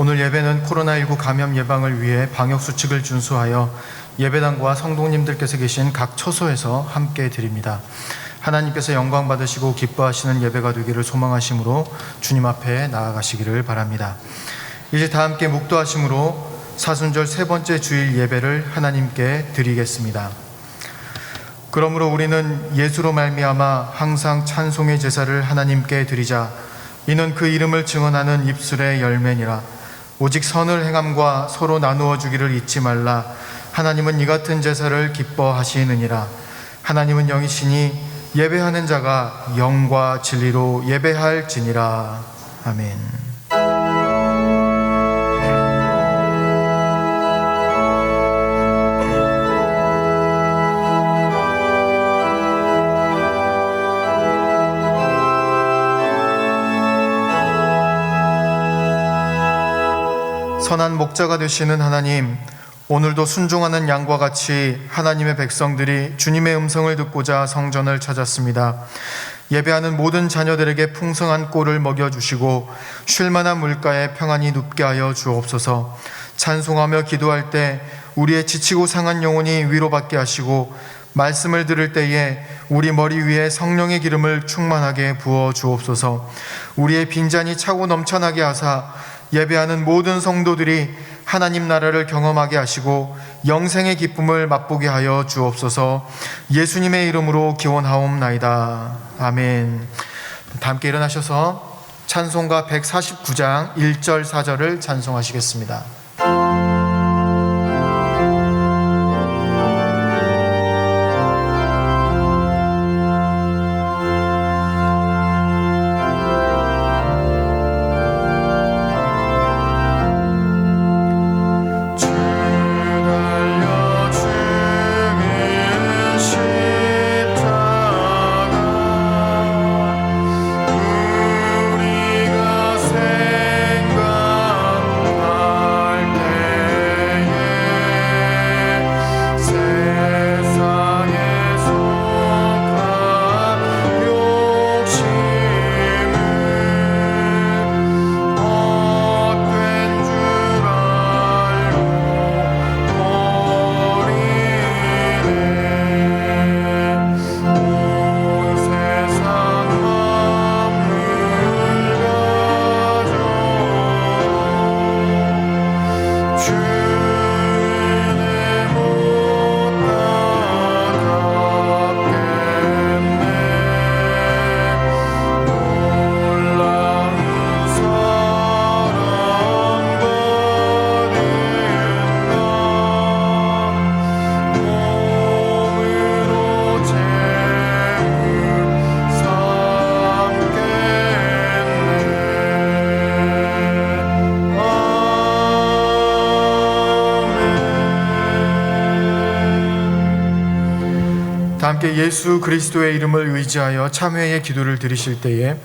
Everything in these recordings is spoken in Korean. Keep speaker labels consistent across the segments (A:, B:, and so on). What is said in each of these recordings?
A: 오늘 예배는 코로나19 감염 예방을 위해 방역수칙을 준수하여 예배당과 성도님들께서 계신 각 처소에서 함께 드립니다. 하나님께서 영광 받으시고 기뻐하시는 예배가 되기를 소망하심으로 주님 앞에 나아가시기를 바랍니다. 이제 다 함께 묵도하심으로 사순절 세 번째 주일 예배를 하나님께 드리겠습니다. 그러므로 우리는 예수로 말미암아 항상 찬송의 제사를 하나님께 드리자. 이는 그 이름을 증언하는 입술의 열매니라. 오직 선을 행함과 서로 나누어 주기를 잊지 말라. 하나님은 이 같은 제사를 기뻐하시느니라. 하나님은 영이시니 예배하는 자가 영과 진리로 예배할지니라. 아멘. 선한 목자가 되시는 하나님, 오늘도 순종하는 양과 같이 하나님의 백성들이 주님의 음성을 듣고자 성전을 찾았습니다. 예배하는 모든 자녀들에게 풍성한 꼴을 먹여주시고 쉴만한 물가에 평안히 눕게 하여 주옵소서. 찬송하며 기도할 때 우리의 지치고 상한 영혼이 위로받게 하시고 말씀을 들을 때에 우리 머리 위에 성령의 기름을 충만하게 부어 주옵소서. 우리의 빈잔이 차고 넘쳐나게 하사 예배하는 모든 성도들이 하나님 나라를 경험하게 하시고 영생의 기쁨을 맛보게 하여 주옵소서. 예수님의 이름으로 기원하옵나이다. 아멘. 다 함께 일어나셔서 찬송가 149장 1절 4절을 찬송하시겠습니다. 함께 예수 그리스도의 이름을 의지하여 참회의 기도를 드리실 때에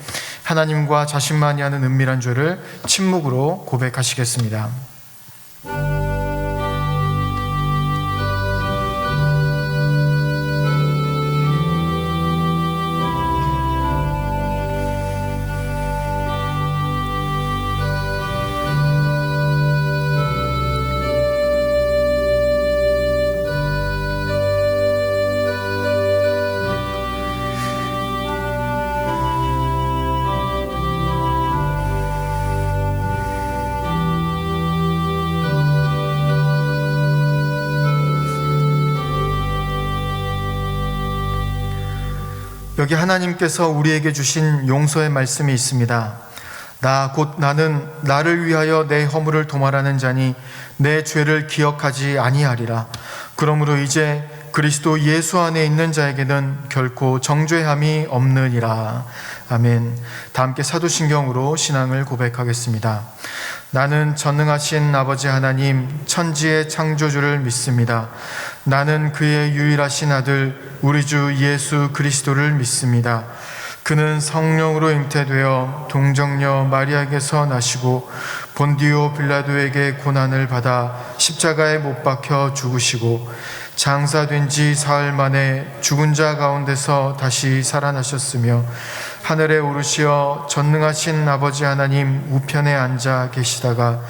A: 하나님과 자신만이 하는 은밀한 죄를 침묵으로 고백하시겠습니다. 여기 하나님께서 우리에게 주신 용서의 말씀이 있습니다. 나는 나를 위하여 내 허물을 도말하는 자니 내 죄를 기억하지 아니하리라. 그러므로 이제 그리스도 예수 안에 있는 자에게는 결코 정죄함이 없느니라. 아멘. 다 함께 사도신경으로 신앙을 고백하겠습니다. 나는 전능하신 아버지 하나님 천지의 창조주를 믿습니다. 나는 그의 유일하신 아들 우리 주 예수 그리스도를 믿습니다. 그는 성령으로 잉태되어 동정녀 마리아에게서 나시고 본디오 빌라도에게 고난을 받아 십자가에 못 박혀 죽으시고 장사된 지 사흘 만에 죽은 자 가운데서 다시 살아나셨으며 하늘에 오르시어 전능하신 아버지 하나님 우편에 앉아 계시다가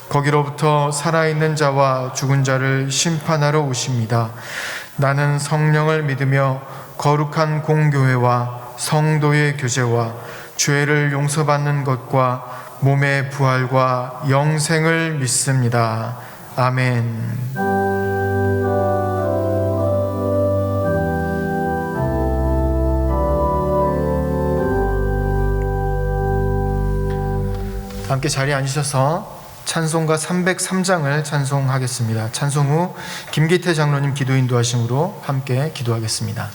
A: 거기로부터 살아있는 자와 죽은 자를 심판하러 오십니다. 나는 성령을 믿으며 거룩한 공교회와 성도의 교제와 죄를 용서받는 것과 몸의 부활과 영생을 믿습니다. 아멘. 함께 자리에 앉으셔서 찬송가 303장을 찬송하겠습니다. 찬송 후 김기태 장로님 기도 인도하심으로 함께 기도하겠습니다.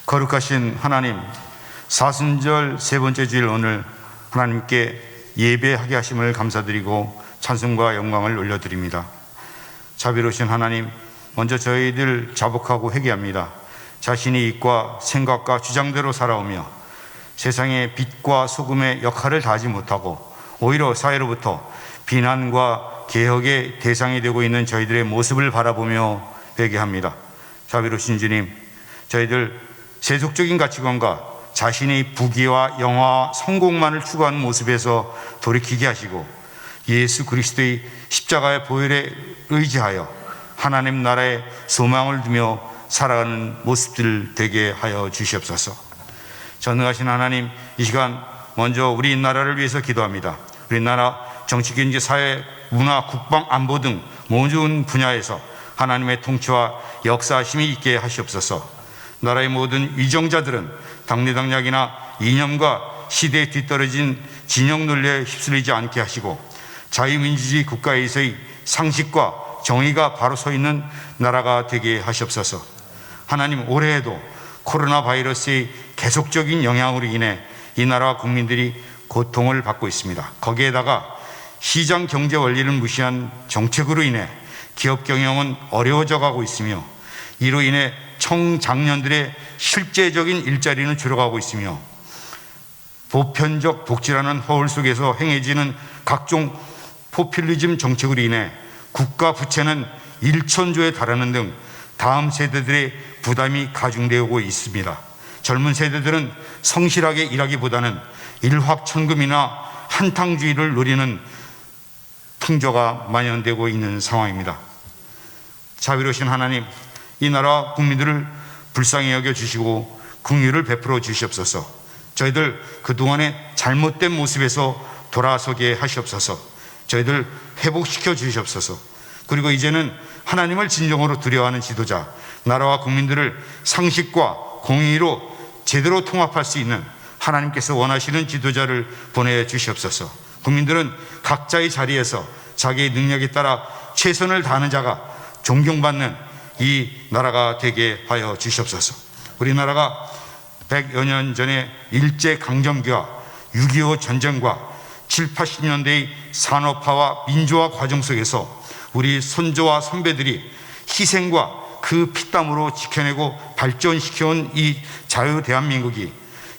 B: 거룩하신 하나님, 사순절 세 번째 주일 오늘 하나님께 예배하게 하심을 감사드리고 찬송과 영광을 올려드립니다. 자비로우신 하나님, 먼저 저희들 자복하고 회개합니다. 자신의 이익과 생각과 주장대로 살아오며 세상의 빛과 소금의 역할을 다하지 못하고 오히려 사회로부터 비난과 개혁의 대상이 되고 있는 저희들의 모습을 바라보며 회개합니다. 자비로우신 주님, 저희들 세속적인 가치관과 자신의 부귀와 영화와 성공만을 추구하는 모습에서 돌이키게 하시고 예수 그리스도의 십자가의 보혈에 의지하여 하나님 나라에 소망을 두며 살아가는 모습들 되게 하여 주시옵소서. 전능하신 하나님, 이 시간 먼저 우리나라를 위해서 기도합니다. 우리나라 정치, 경제, 사회, 문화, 국방, 안보 등 모든 분야에서 하나님의 통치와 역사하심이 있게 하시옵소서. 나라의 모든 위정자들은 당리당략이나 이념과 시대에 뒤떨어진 진영 논리에 휩쓸리지 않게 하시고 자유민주주의 국가에서의 상식과 정의가 바로 서 있는 나라가 되게 하시옵소서. 하나님, 올해에도 코로나 바이러스의 계속적인 영향으로 인해 이 나라 국민들이 고통을 받고 있습니다. 거기에다가 시장 경제 원리를 무시한 정책으로 인해 기업 경영은 어려워져 가고 있으며 이로 인해 청장년들의 실제적인 일자리는 줄어가고 있으며 보편적 복지라는 허울 속에서 행해지는 각종 포퓰리즘 정책으로 인해 국가 부채는 1,000조에 달하는 등 다음 세대들의 부담이 가중되고 있습니다. 젊은 세대들은 성실하게 일하기보다는 일확천금이나 한탕주의를 누리는 풍조가 만연되고 있는 상황입니다. 자비로우신 하나님, 이 나라 국민들을 불쌍히 여겨주시고 긍휼을 베풀어 주시옵소서. 저희들 그동안의 잘못된 모습에서 돌아서게 하시옵소서. 저희들 회복시켜 주시옵소서. 그리고 이제는 하나님을 진정으로 두려워하는 지도자, 나라와 국민들을 상식과 공의로 제대로 통합할 수 있는 하나님께서 원하시는 지도자를 보내주시옵소서. 국민들은 각자의 자리에서 자기의 능력에 따라 최선을 다하는 자가 존경받는 이 나라가 되게 하여 주시옵소서. 우리나라가 100여 년 전에 일제강점기와 6.25 전쟁과 7, 80년대의 산업화와 민주화 과정 속에서 우리 손조와 선배들이 희생과 그 피땀으로 지켜내고 발전시켜온 이 자유 대한민국이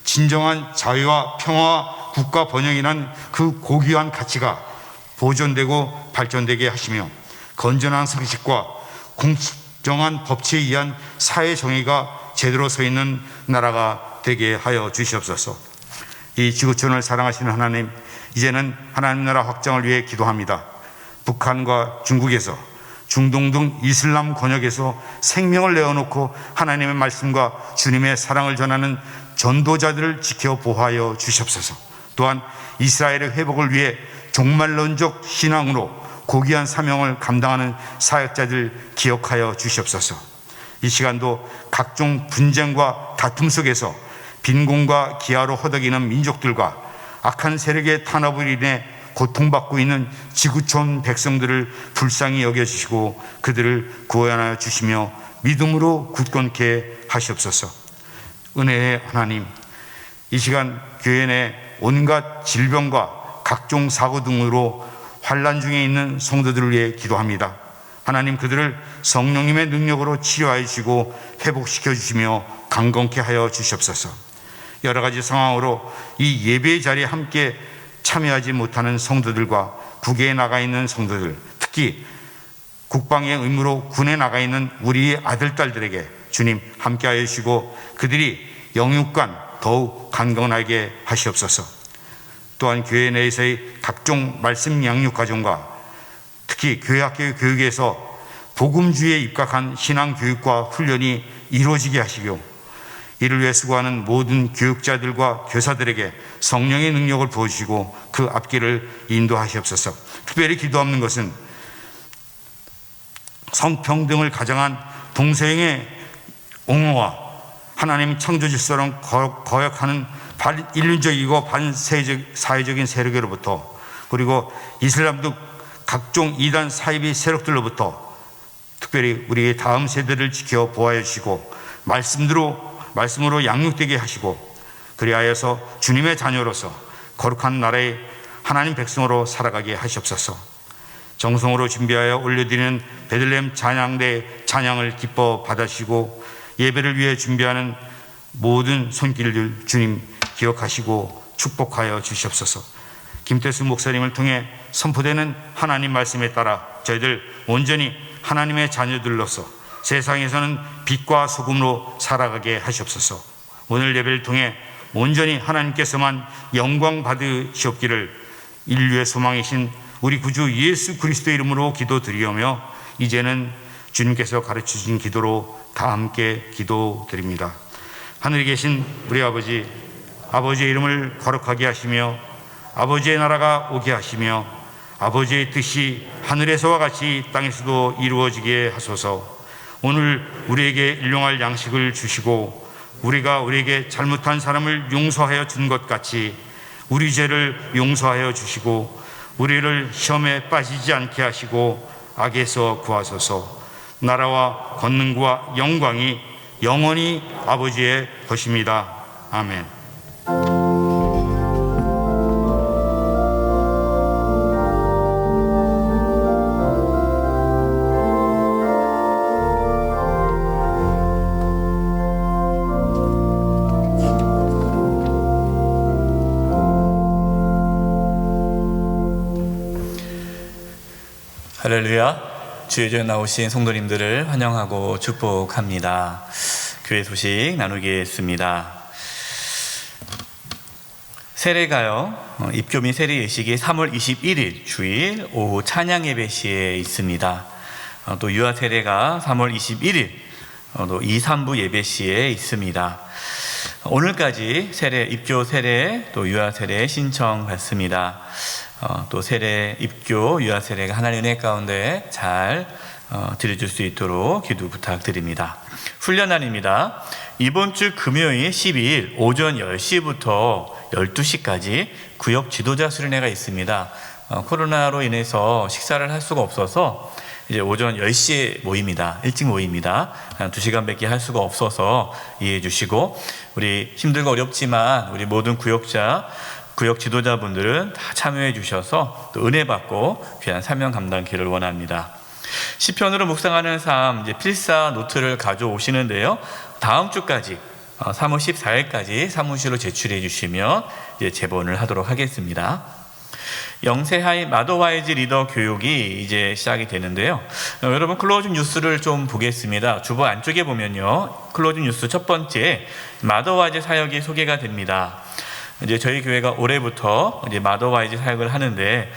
B: 진정한 자유와 평화와 국가 번영이란 그 고귀한 가치가 보존되고 발전되게 하시며 건전한 상식과 공정한 법치에 의한 사회 정의가 제대로 서 있는 나라가 되게 하여 주시옵소서. 이 지구촌을 사랑하시는 하나님, 이제는 하나님 나라 확장을 위해 기도합니다. 북한과 중국에서, 중동 등 이슬람 권역에서 생명을 내어놓고 하나님의 말씀과 주님의 사랑을 전하는 전도자들을 지켜 보호하여 주시옵소서. 또한 이스라엘의 회복을 위해 종말론적 신앙으로 고귀한 사명을 감당하는 사역자들 기억하여 주시옵소서. 이 시간도 각종 분쟁과 다툼 속에서 빈곤과 기아로 허덕이는 민족들과 악한 세력의 탄압으로 인해 고통받고 있는 지구촌 백성들을 불쌍히 여겨주시고 그들을 구원하여 주시며 믿음으로 굳건케 하시옵소서. 은혜의 하나님, 이 시간 교회 내 온갖 질병과 각종 사고 등으로 환난 중에 있는 성도들을 위해 기도합니다. 하나님, 그들을 성령님의 능력으로 치료하여 주시고 회복시켜 주시며 강건케 하여 주시옵소서. 여러 가지 상황으로 이 예배의 자리에 함께 참여하지 못하는 성도들과 국외에 나가 있는 성도들, 특히 국방의 의무로 군에 나가 있는 우리의 아들, 딸들에게 주님 함께하여 주시고 그들이 영육간 더욱 강건하게 하시옵소서. 또한 교회 내에서의 각종 말씀 양육 과정과 특히 교회 학교 교육에서 복음주의에 입각한 신앙 교육과 훈련이 이루어지게 하시고 이를 위해 수고하는 모든 교육자들과 교사들에게 성령의 능력을 부어주시고 그 앞길을 인도하시옵소서. 특별히 기도하는 것은 성평등을 가장한 동서양의 옹호와 하나님 창조 질서를 거역하는 반인륜적이고 반사회적인 세력으로부터, 그리고 이슬람 등 각종 이단 사이비 세력들로부터 특별히 우리의 다음 세대를 지켜 보호해 주시고 말씀으로 양육되게 하시고 그리하여서 주님의 자녀로서 거룩한 나라의 하나님 백성으로 살아가게 하시옵소서. 정성으로 준비하여 올려드리는 베들레헴 찬양대 찬양을 기뻐 받으시고 예배를 위해 준비하는 모든 손길들 주님 기억하시고 축복하여 주시옵소서. 김태수 목사님을 통해 선포되는 하나님 말씀에 따라 저희들 온전히 하나님의 자녀들로서 세상에서는 빛과 소금으로 살아가게 하시옵소서. 오늘 예배를 통해 온전히 하나님께서만 영광 받으시옵기를 인류의 소망이신 우리 구주 예수 그리스도의 이름으로 기도드리오며 이제는 주님께서 가르쳐주신 기도로 다 함께 기도드립니다. 하늘에 계신 우리 아버지, 아버지의 이름을 거룩하게 하시며 아버지의 나라가 오게 하시며 아버지의 뜻이 하늘에서와 같이 땅에서도 이루어지게 하소서. 오늘 우리에게 일용할 양식을 주시고 우리가 우리에게 잘못한 사람을 용서하여 준 것 같이 우리 죄를 용서하여 주시고 우리를 시험에 빠지지 않게 하시고 악에서 구하소서. 나라와 권능과 영광이 영원히 아버지의 것입니다. 아멘.
C: 할렐루야. 주의에 나오신 성도님들을 환영하고 축복합니다. 교회 소식 나누겠습니다. 세례가요, 입교 및 세례 예식이 3월 21일 주일 오후 찬양 예배 시에 있습니다. 또 유아 세례가 3월 21일 또 2, 3부 예배 시에 있습니다. 오늘까지 세례, 입교 세례, 또 유아 세례 신청 받습니다. 또 세례, 입교, 유아 세례가 하나님의 은혜 가운데 잘 드려줄 수 있도록 기도 부탁드립니다. 훈련날입니다. 이번 주 금요일 12일 오전 10시부터 12시까지 구역 지도자 수련회가 있습니다. 코로나로 인해서 식사를 할 수가 없어서 이제 오전 10시에 모입니다. 일찍 모입니다. 한 2시간밖에 할 수가 없어서 이해해 주시고, 우리 힘들고 어렵지만 우리 모든 구역 지도자분들은 다 참여해 주셔서 또 은혜 받고 귀한 사명 감당기를 원합니다. 시편으로 묵상하는 삶, 이제 필사 노트를 가져오시는데요. 다음 주까지 3월 14일까지 사무실로 제출해 주시면 이제 제본을 하도록 하겠습니다. 영세하이 마더와이즈 리더 교육이 이제 시작이 되는데요. 여러분 클로징 뉴스를 좀 보겠습니다. 주보 안쪽에 보면요, 클로징 뉴스 첫 번째 마더와이즈 사역이 소개가 됩니다. 이제 저희 교회가 올해부터 이제 마더와이즈 사역을 하는데,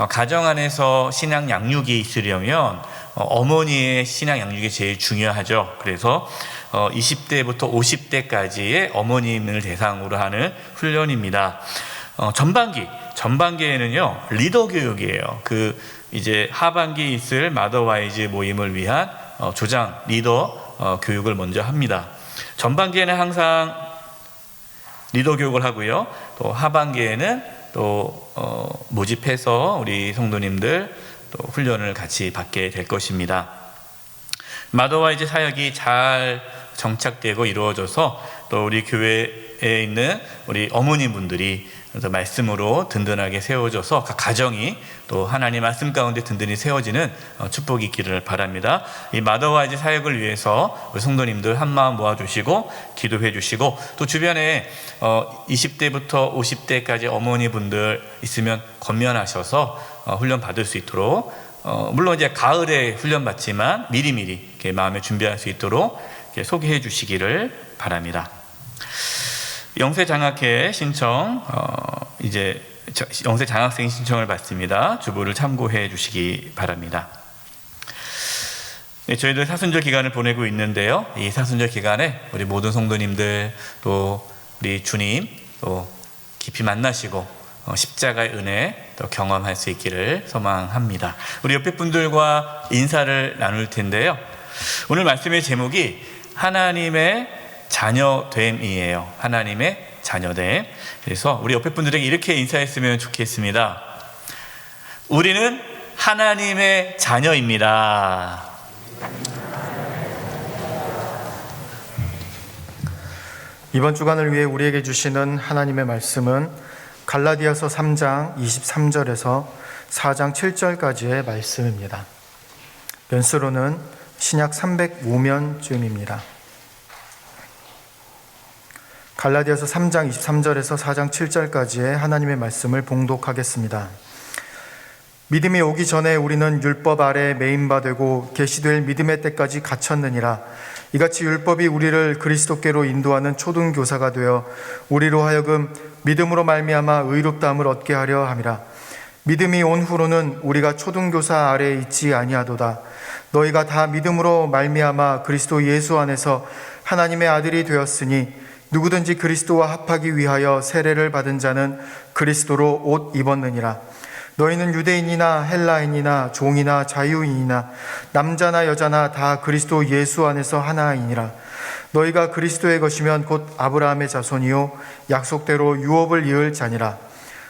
C: 가정 안에서 신앙 양육이 있으려면 어머니의 신앙 양육이 제일 중요하죠. 그래서 20대부터 50대까지의 어머님을 대상으로 하는 훈련입니다. 전반기에는요 리더 교육이에요. 이제 하반기 있을 마더와이즈 모임을 위한 조장 리더 교육을 먼저 합니다. 전반기에는 항상 리더 교육을 하고요. 또 하반기에는 또 모집해서 우리 성도님들 또 훈련을 같이 받게 될 것입니다. 마더와이즈 사역이 잘 정착되고 이루어져서 또 우리 교회에 있는 우리 어머니분들이 말씀으로 든든하게 세워져서 각 가정이 또 하나님 말씀 가운데 든든히 세워지는 축복이 있기를 바랍니다. 이 마더와이즈 사역을 위해서 우리 성도님들 한마음 모아주시고 기도해 주시고, 또 주변에 20대부터 50대까지 어머니분들 있으면 건면하셔서 훈련 받을 수 있도록, 물론 이제 가을에 훈련 받지만 미리미리 이렇게 마음에 준비할 수 있도록 이렇게 소개해 주시기를 바랍니다. 영세 장학회 신청, 이제 영세 장학생 신청을 받습니다. 주보를 참고해 주시기 바랍니다. 네, 저희들 사순절 기간을 보내고 있는데요. 이 사순절 기간에 우리 모든 성도님들 또 우리 주님 또 깊이 만나시고 십자가의 은혜 또 경험할 수 있기를 소망합니다. 우리 옆에 분들과 인사를 나눌 텐데요. 오늘 말씀의 제목이 하나님의 자녀됨이에요. 하나님의 자녀됨. 그래서 우리 옆에 분들에게 이렇게 인사했으면 좋겠습니다. 우리는 하나님의 자녀입니다.
A: 이번 주간을 위해 우리에게 주시는 하나님의 말씀은 갈라디아서 3장 23절에서 4장 7절까지의 말씀입니다. 변수로는 신약 305면쯤입니다. 갈라디아서 3장 23절에서 4장 7절까지의 하나님의 말씀을 봉독하겠습니다. 믿음이 오기 전에 우리는 율법 아래 매인바 되고 계시될 믿음의 때까지 갇혔느니라. 이같이 율법이 우리를 그리스도께로 인도하는 초등교사가 되어 우리로 하여금 믿음으로 말미암아 의롭다함을 얻게 하려 함이라. 믿음이 온 후로는 우리가 초등교사 아래에 있지 아니하도다. 너희가 다 믿음으로 말미암아 그리스도 예수 안에서 하나님의 아들이 되었으니 누구든지 그리스도와 합하기 위하여 세례를 받은 자는 그리스도로 옷 입었느니라. 너희는 유대인이나 헬라인이나 종이나 자유인이나 남자나 여자나 다 그리스도 예수 안에서 하나이니라. 너희가 그리스도의 것이면 곧 아브라함의 자손이요 약속대로 유업을 이을 자니라.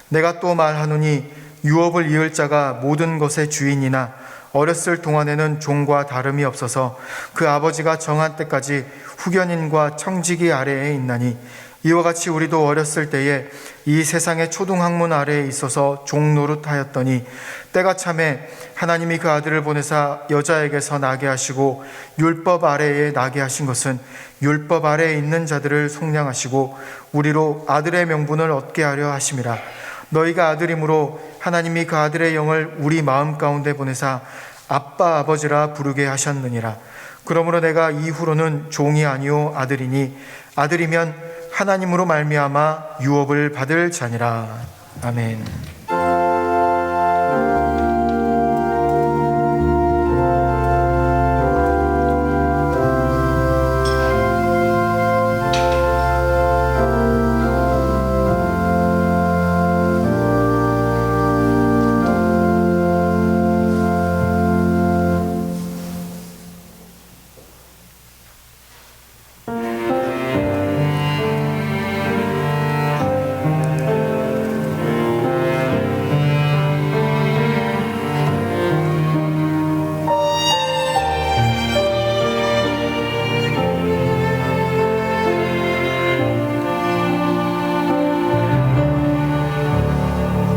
A: 내가 또 말하노니 유업을 이을 자가 모든 것의 주인이나 어렸을 동안에는 종과 다름이 없어서 그 아버지가 정한 때까지 후견인과 청지기 아래에 있나니, 이와 같이 우리도 어렸을 때에 이 세상의 초등학문 아래에 있어서 종 노릇하였더니 때가 차매 하나님이 그 아들을 보내사 여자에게서 나게 하시고 율법 아래에 나게 하신 것은 율법 아래에 있는 자들을 속량하시고 우리로 아들의 명분을 얻게 하려 하심이라. 너희가 아들이므로 하나님이 그 아들의 영을 우리 마음 가운데 보내사 아빠 아버지라 부르게 하셨느니라. 그러므로 내가 이후로는 종이 아니요 아들이니 아들이면 하나님으로 말미암아 유업을 받을 자니라. 아멘.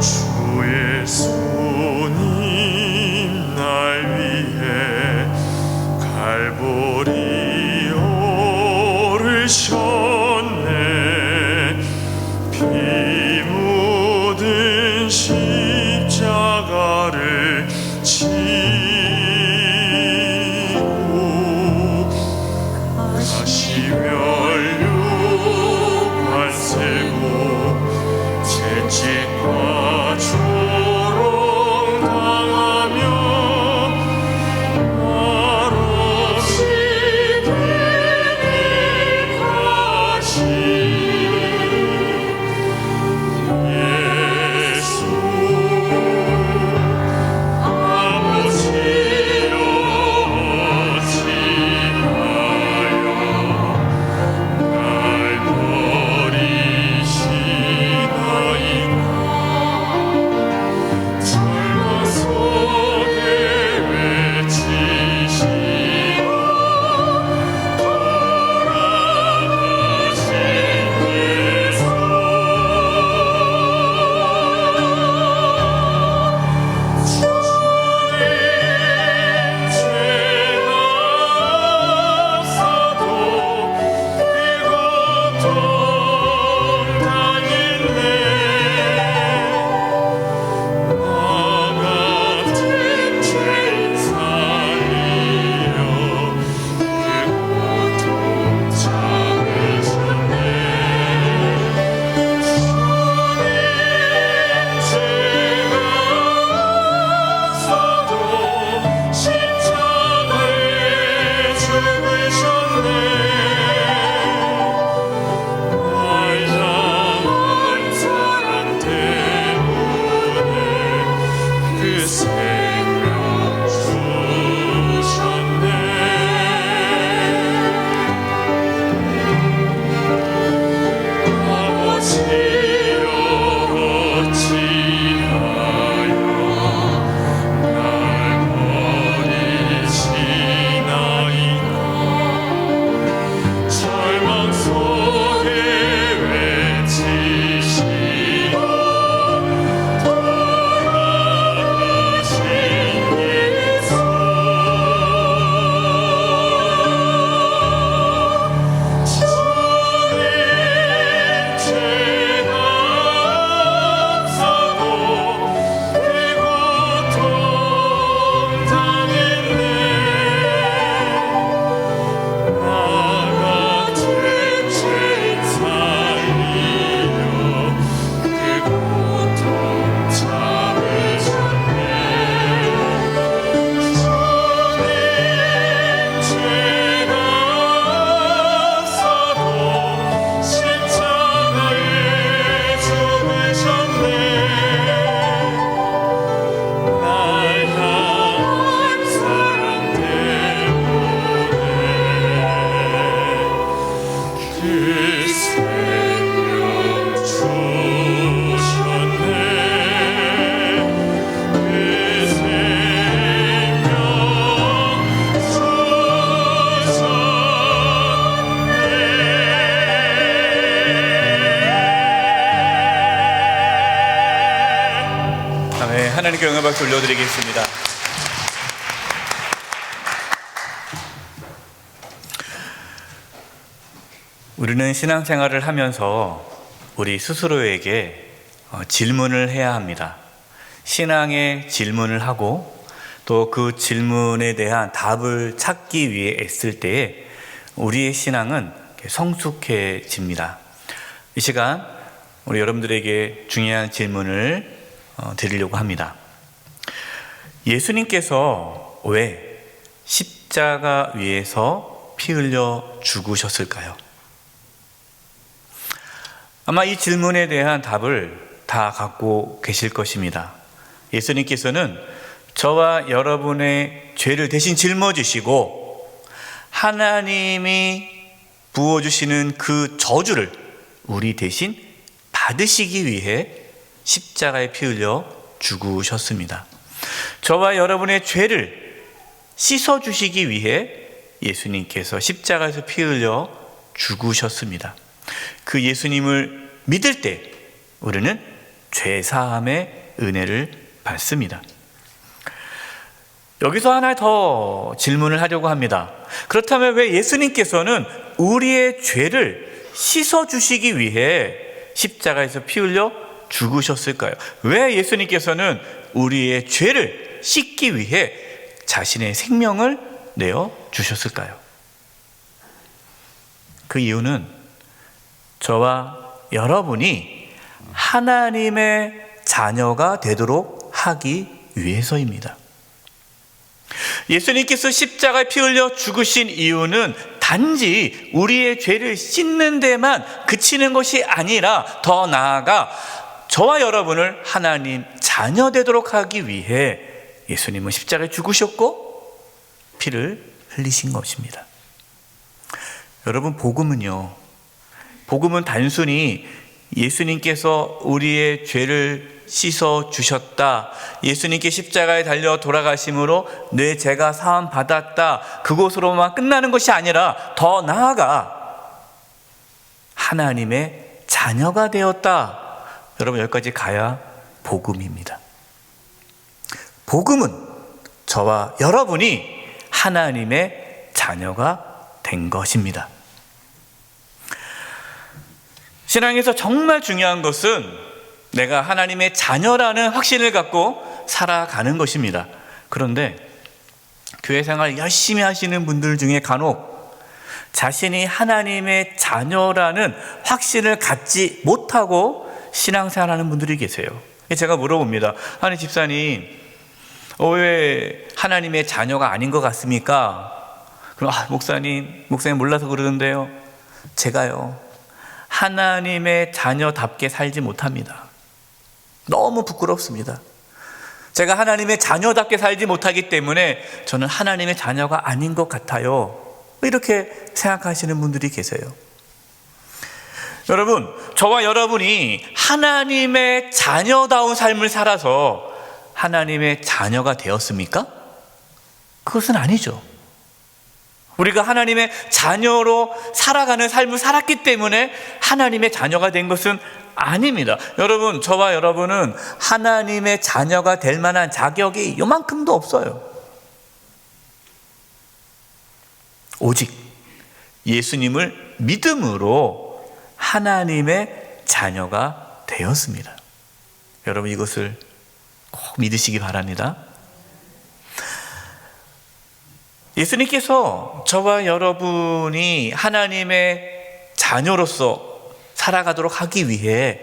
D: 주의 손이 날 위해 갈보리 오르셨네. 피 묻은 십자가를 지고 다시 멸류관 세고 채찍과 조롱당하며 말없이 대립하신 예수 아버지여 어찌하여 날 버리시나이까. 절망 속에 외치시오 돌아가신 예수. 주님 죄가 없어도 이곳 동당했네. 나 같은 죄인 살리려 그 고통 참으셨네. 주님 죄가 없어도 십자가에 죽으셨네. 날 향한 사랑 때문에 그 생명 주셨네. 아버지여 어찌하여 날 버리시나이까. 절망 속에 외치시오 돌아가신 예수. 주님 죄가 없어도 이곳 동당했네. 나 같은 죄인 살리려 그 고통 참으셨네. 주님 죄가 없어도 십자가에 죽으셨네. 날 향한 사랑 때문에 그 생명 주셨네. 그 생명 주셨네.
C: 아멘. 하나님께 영광 박수 올려드리겠습니다. 우리는 신앙생활을 하면서 우리 스스로에게 질문을 해야 합니다. 신앙의 질문을 하고 또 그 질문에 대한 답을 찾기 위해 애쓸 때에 우리의 신앙은 성숙해집니다. 이 시간 우리 여러분들에게 중요한 질문을 드리려고 합니다. 예수님께서 왜 십자가 위에서 피 흘려 죽으셨을까요? 아마 이 질문에 대한 답을 다 갖고 계실 것입니다. 예수님께서는 저와 여러분의 죄를 대신 짊어지시고 하나님이 부어주시는 그 저주를 우리 대신 받으시기 위해 십자가에 피 흘려 죽으셨습니다. 저와 여러분의 죄를 씻어주시기 위해 예수님께서 십자가에서 피 흘려 죽으셨습니다. 그 예수님을 믿을 때 우리는 죄사함의 은혜를 받습니다. 여기서 하나 더 질문을 하려고 합니다. 그렇다면 왜 예수님께서는 우리의 죄를 씻어주시기 위해 십자가에서 피 흘려 죽으셨을까요? 왜 예수님께서는 우리의 죄를 씻기 위해 자신의 생명을 내어 주셨을까요? 그 이유는 저와 여러분이 하나님의 자녀가 되도록 하기 위해서입니다. 예수님께서 십자가에 피 흘려 죽으신 이유는 단지 우리의 죄를 씻는 데만 그치는 것이 아니라 더 나아가 저와 여러분을 하나님 자녀 되도록 하기 위해 예수님은 십자가에 죽으셨고 피를 흘리신 것입니다. 여러분, 복음은 단순히 예수님께서 우리의 죄를 씻어 주셨다, 예수님께 십자가에 달려 돌아가심으로 내 죄가 사함 받았다, 그것으로만 끝나는 것이 아니라 더 나아가 하나님의 자녀가 되었다. 여러분, 여기까지 가야 복음입니다. 복음은 저와 여러분이 하나님의 자녀가 된 것입니다. 신앙에서 정말 중요한 것은 내가 하나님의 자녀라는 확신을 갖고 살아가는 것입니다. 그런데 교회 생활 열심히 하시는 분들 중에 간혹 자신이 하나님의 자녀라는 확신을 갖지 못하고 신앙생활하는 분들이 계세요. 제가 물어봅니다. 아니 집사님, 왜 하나님의 자녀가 아닌 것 같습니까? 그럼 목사님 몰라서 그러는데요. 제가요, 하나님의 자녀답게 살지 못합니다. 너무 부끄럽습니다. 제가 하나님의 자녀답게 살지 못하기 때문에 저는 하나님의 자녀가 아닌 것 같아요. 이렇게 생각하시는 분들이 계세요. 여러분, 저와 여러분이 하나님의 자녀다운 삶을 살아서 하나님의 자녀가 되었습니까? 그것은 아니죠. 우리가 하나님의 자녀로 살아가는 삶을 살았기 때문에 하나님의 자녀가 된 것은 아닙니다. 여러분, 저와 여러분은 하나님의 자녀가 될 만한 자격이 요만큼도 없어요. 오직 예수님을 믿음으로 하나님의 자녀가 되었습니다. 여러분, 이것을 꼭 믿으시기 바랍니다. 예수님께서 저와 여러분이 하나님의 자녀로서 살아가도록 하기 위해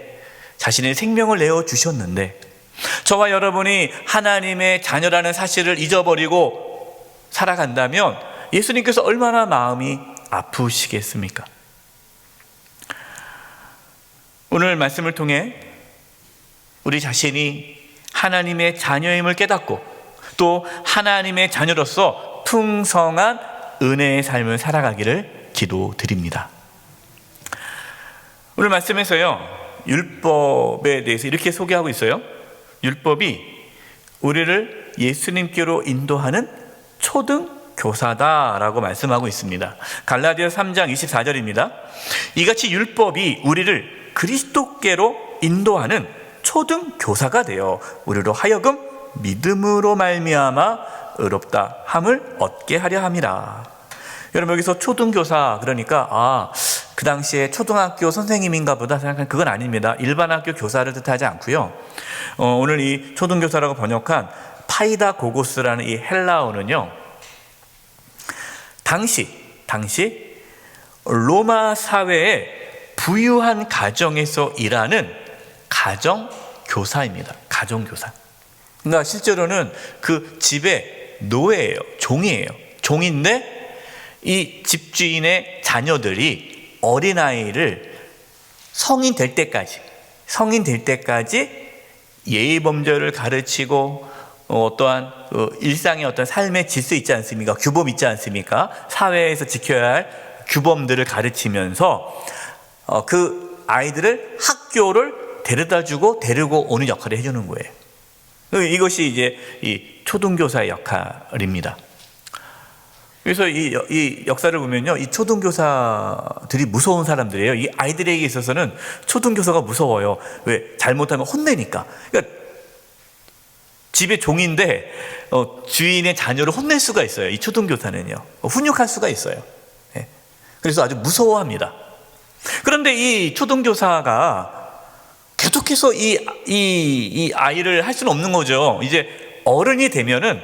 C: 자신의 생명을 내어주셨는데, 저와 여러분이 하나님의 자녀라는 사실을 잊어버리고 살아간다면 예수님께서 얼마나 마음이 아프시겠습니까? 오늘 말씀을 통해 우리 자신이 하나님의 자녀임을 깨닫고 또 하나님의 자녀로서 풍성한 은혜의 삶을 살아가기를 기도드립니다. 오늘 말씀에서요, 율법에 대해서 이렇게 소개하고 있어요. 율법이 우리를 예수님께로 인도하는 초등교사다라고 말씀하고 있습니다. 갈라디아서 3장 24절입니다. 이같이 율법이 우리를 그리스도께로 인도하는 초등교사가 되어 우리로 하여금 믿음으로 말미암아 의롭다 함을 얻게 하려 함이라. 여러분, 여기서 초등교사, 그러니까 그 당시에 초등학교 선생님인가 보다 생각하면 그건 아닙니다. 일반 학교 교사를 뜻하지 않고요. 오늘 이 초등교사라고 번역한 파이다고고스라는 이 헬라어는요, 당시 로마 사회의 부유한 가정에서 일하는 가정교사입니다. 가정교사. 그러니까 실제로는 그 집의 노예예요. 종이에요. 종인데 이 집주인의 자녀들이 어린아이를 성인 될 때까지 예의 범절을 가르치고 어떠한 일상의 어떤 삶의 질서 있지 않습니까? 규범 있지 않습니까? 사회에서 지켜야 할 규범들을 가르치면서 그 아이들을 학교를 데려다주고 데리고 오는 역할을 해주는 거예요. 이것이 이제 이 초등교사의 역할입니다. 그래서 이 역사를 보면요, 이 초등교사들이 무서운 사람들이에요. 이 아이들에게 있어서는 초등교사가 무서워요. 왜? 잘못하면 혼내니까. 그러니까 집의 종인데 주인의 자녀를 혼낼 수가 있어요. 이 초등교사는요, 훈육할 수가 있어요. 그래서 아주 무서워합니다. 그런데 이 초등교사가 계속해서 이 아이를 할 수는 없는 거죠. 이제 어른이 되면은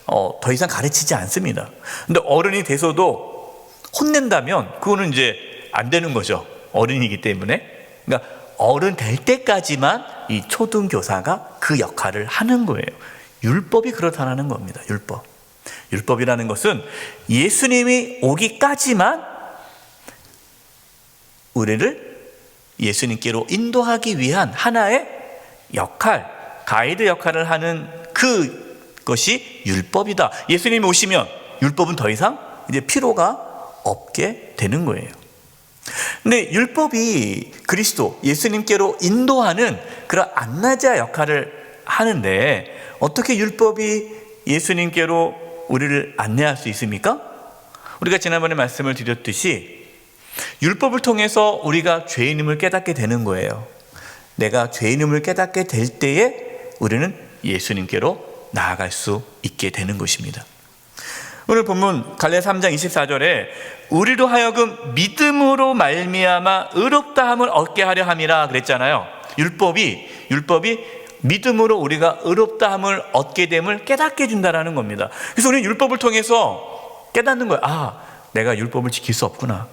C: 더 이상 가르치지 않습니다. 근데 어른이 돼서도 혼낸다면 그거는 이제 안 되는 거죠. 어른이기 때문에. 그러니까 어른 될 때까지만 이 초등교사가 그 역할을 하는 거예요. 율법이 그렇다는 겁니다. 율법이라는 것은 예수님이 오기까지만 우리를 예수님께로 인도하기 위한 하나의 역할, 가이드 역할을 하는 그것이 율법이다. 예수님이 오시면 율법은 더 이상 이제 필요가 없게 되는 거예요. 근데 율법이 그리스도, 예수님께로 인도하는 그런 안내자 역할을 하는데 어떻게 율법이 예수님께로 우리를 안내할 수 있습니까? 우리가 지난번에 말씀을 드렸듯이 율법을 통해서 우리가 죄인임을 깨닫게 되는 거예요. 내가 죄인임을 깨닫게 될 때에 우리는 예수님께로 나아갈 수 있게 되는 것입니다. 오늘 본문 갈라디아 3장 24절에 우리로 하여금 믿음으로 말미암아 의롭다함을 얻게 하려 함이라 그랬잖아요. 율법이 믿음으로 우리가 의롭다함을 얻게 됨을 깨닫게 해준다는 겁니다. 그래서 우리는 율법을 통해서 깨닫는 거예요. 내가 율법을 지킬 수 없구나.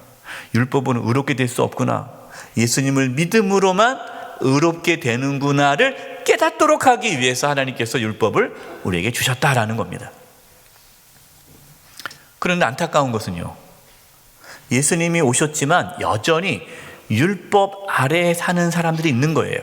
C: 율법은 의롭게 될 수 없구나. 예수님을 믿음으로만 의롭게 되는구나를 깨닫도록 하기 위해서 하나님께서 율법을 우리에게 주셨다라는 겁니다. 그런데 안타까운 것은요, 예수님이 오셨지만 여전히 율법 아래에 사는 사람들이 있는 거예요.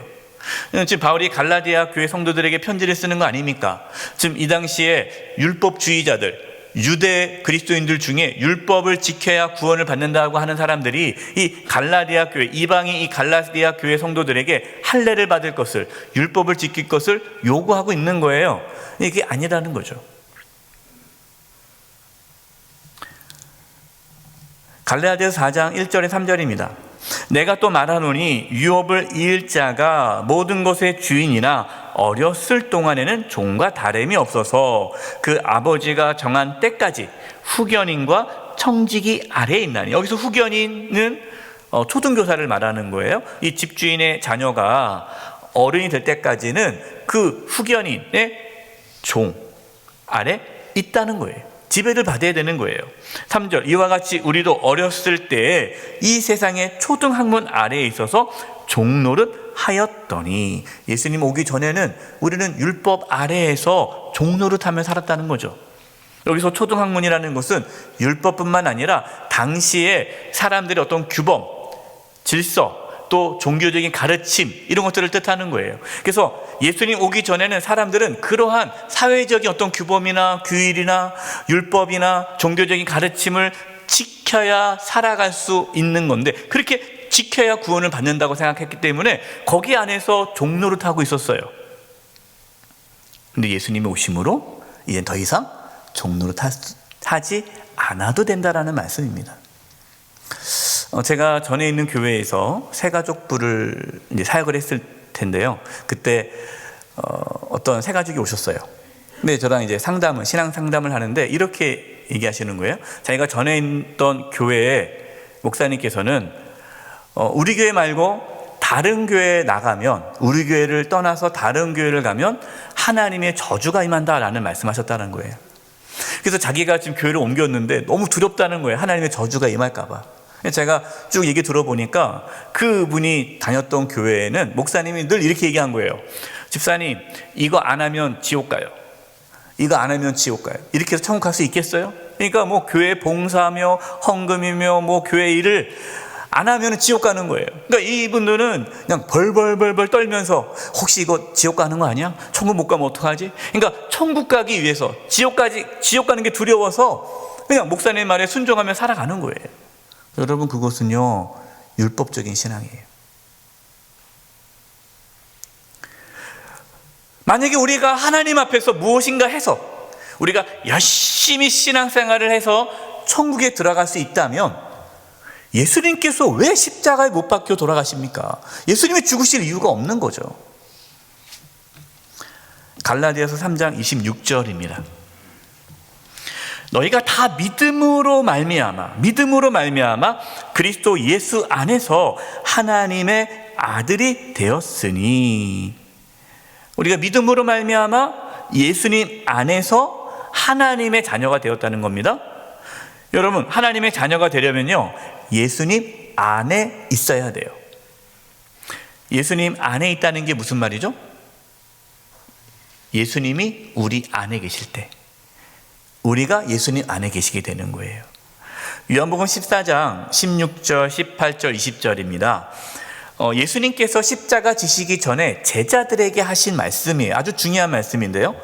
C: 지금 바울이 갈라디아 교회 성도들에게 편지를 쓰는 거 아닙니까? 지금 이 당시에 율법주의자들, 유대 그리스도인들 중에 율법을 지켜야 구원을 받는다고 하는 사람들이 이 갈라디아 교회, 이방인 이 갈라디아 교회 성도들에게 할례를 받을 것을, 율법을 지킬 것을 요구하고 있는 거예요. 이게 아니라는 거죠. 갈라디아서 4장 1절에 3절입니다. 내가 또 말하노니 유업을 이을 자가 모든 것의 주인이나 어렸을 동안에는 종과 다름이 없어서 그 아버지가 정한 때까지 후견인과 청지기 아래에 있나니. 여기서 후견인은 초등교사를 말하는 거예요. 이 집주인의 자녀가 어른이 될 때까지는 그 후견인의 종 아래 있다는 거예요. 지배를 받아야 되는 거예요. 3절 이와 같이 우리도 어렸을 때에 이 세상의 초등학문 아래에 있어서 종노릇 하였더니, 예수님 오기 전에는 우리는 율법 아래에서 종노릇하며 살았다는 거죠. 여기서 초등학문이라는 것은 율법뿐만 아니라 당시에 사람들의 어떤 규범, 질서, 또 종교적인 가르침, 이런 것들을 뜻하는 거예요. 그래서 예수님 오기 전에는 사람들은 그러한 사회적인 어떤 규범이나 규율이나 율법이나 종교적인 가르침을 지켜야 살아갈 수 있는 건데, 그렇게 지켜야 구원을 받는다고 생각했기 때문에 거기 안에서 종노릇하고 있었어요. 근데 예수님이 오심으로 이제 더 이상 종노릇하지 않아도 된다라는 말씀입니다. 제가 전에 있는 교회에서 새가족부를 이제 사역을 했을 텐데요. 그때 어떤 새가족이 오셨어요. 근데 저랑 이제 신앙 상담을 하는데 이렇게 얘기하시는 거예요. 자기가 전에 있던 교회의 목사님께서는 우리 교회 말고 다른 교회에 나가면, 우리 교회를 떠나서 다른 교회를 가면 하나님의 저주가 임한다라는 말씀하셨다는 거예요. 그래서 자기가 지금 교회를 옮겼는데 너무 두렵다는 거예요. 하나님의 저주가 임할까 봐. 제가 쭉 얘기 들어보니까 그분이 다녔던 교회에는 목사님이 늘 이렇게 얘기한 거예요. 집사님, 이거 안 하면 지옥 가요. 이거 안 하면 지옥 가요. 이렇게 해서 천국 갈 수 있겠어요? 그러니까 뭐 교회 봉사며 헌금이며 뭐 교회 일을 안 하면 지옥 가는 거예요. 그러니까 이분들은 그냥 벌벌벌벌 떨면서 혹시 이거 지옥 가는 거 아니야? 천국 못 가면 어떡하지? 그러니까 천국 가기 위해서 지옥 가는 게 두려워서 그냥 목사님 말에 순종하며 살아가는 거예요. 여러분, 그것은요 율법적인 신앙이에요. 만약에 우리가 하나님 앞에서 무엇인가 해서 우리가 열심히 신앙생활을 해서 천국에 들어갈 수 있다면 예수님께서 왜 십자가에 못 박혀 돌아가십니까? 예수님이 죽으실 이유가 없는 거죠. 갈라디아서 3장 26절입니다. 너희가 다 믿음으로 말미암아 그리스도 예수 안에서 하나님의 아들이 되었으니, 우리가 믿음으로 말미암아 예수님 안에서 하나님의 자녀가 되었다는 겁니다. 여러분, 하나님의 자녀가 되려면요 예수님 안에 있어야 돼요. 예수님 안에 있다는 게 무슨 말이죠? 예수님이 우리 안에 계실 때 우리가 예수님 안에 계시게 되는 거예요. 요한복음 14장 16절, 18절, 20절입니다. 예수님께서 십자가 지시기 전에 제자들에게 하신 말씀이에요. 아주 중요한 말씀인데요.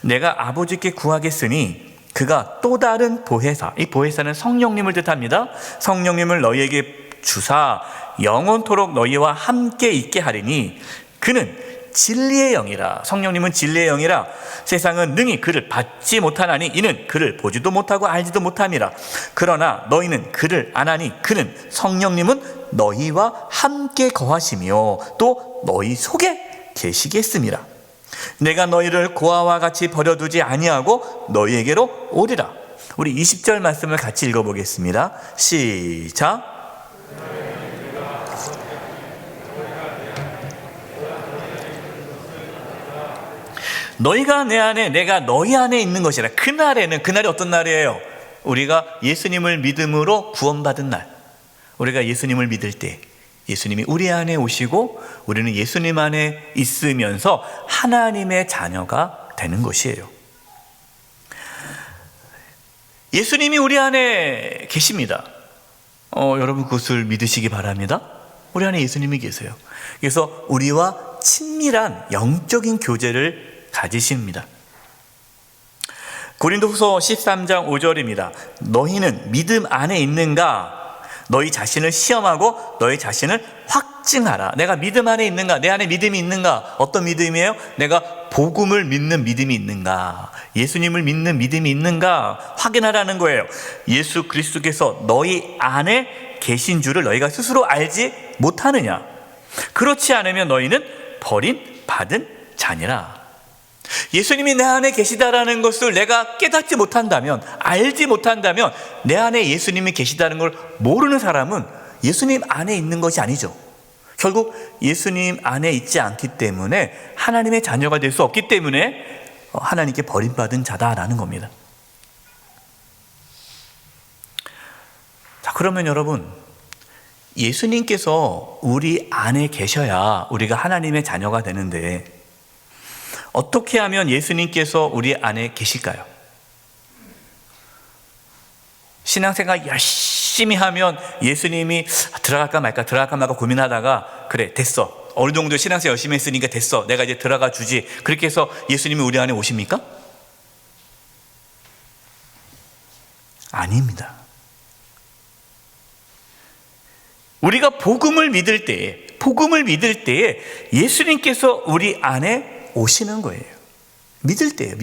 C: 내가 아버지께 구하겠으니 그가 또 다른 보혜사, 이 보혜사는 성령님을 뜻합니다. 성령님을 너희에게 주사 영원토록 너희와 함께 있게 하리니 그는 진리의 영이라. 성령님은 진리의 영이라. 세상은 능히 그를 받지 못하나니 이는 그를 보지도 못하고 알지도 못함이라. 그러나 너희는 그를 아나니 그는 성령님은 너희와 함께 거하시며 또 너희 속에 계시겠음이라. 내가 너희를 고아와 같이 버려두지 아니하고 너희에게로 오리라. 우리 20절 말씀을 같이 읽어보겠습니다. 시작. 너희가 내 안에 내가 너희 안에 있는 것이라. 그날이 어떤 날이에요? 우리가 예수님을 믿음으로 구원받은 날, 우리가 예수님을 믿을 때 예수님이 우리 안에 오시고 우리는 예수님 안에 있으면서 하나님의 자녀가 되는 것이에요. 예수님이 우리 안에 계십니다. 여러분, 그것을 믿으시기 바랍니다. 우리 안에 예수님이 계세요. 그래서 우리와 친밀한 영적인 교제를 가지십니다. 고린도후서 13장 5절입니다. 너희는 믿음 안에 있는가? 너희 자신을 시험하고 너희 자신을 확증하라. 내가 믿음 안에 있는가? 내 안에 믿음이 있는가? 어떤 믿음이에요? 내가 복음을 믿는 믿음이 있는가? 예수님을 믿는 믿음이 있는가? 확인하라는 거예요. 예수 그리스도께서 너희 안에 계신 줄을 너희가 스스로 알지 못하느냐? 그렇지 않으면 너희는 버림받은 자니라. 예수님이 내 안에 계시다라는 것을 내가 깨닫지 못한다면, 알지 못한다면, 내 안에 예수님이 계시다는 걸 모르는 사람은 예수님 안에 있는 것이 아니죠. 결국 예수님 안에 있지 않기 때문에 하나님의 자녀가 될 수 없기 때문에 하나님께 버림받은 자다라는 겁니다. 자, 그러면 여러분, 예수님께서 우리 안에 계셔야 우리가 하나님의 자녀가 되는데 어떻게 하면 예수님께서 우리 안에 계실까요? 신앙생활 열심히 하면 예수님이 들어갈까 말까 고민하다가 그래 됐어, 어느 정도 신앙생활 열심히 했으니까 됐어, 내가 이제 들어가 주지, 그렇게 해서 예수님이 우리 안에 오십니까? 아닙니다. 우리가 복음을 믿을 때에 예수님께서 우리 안에 오시는 거예요. 믿을 때예요.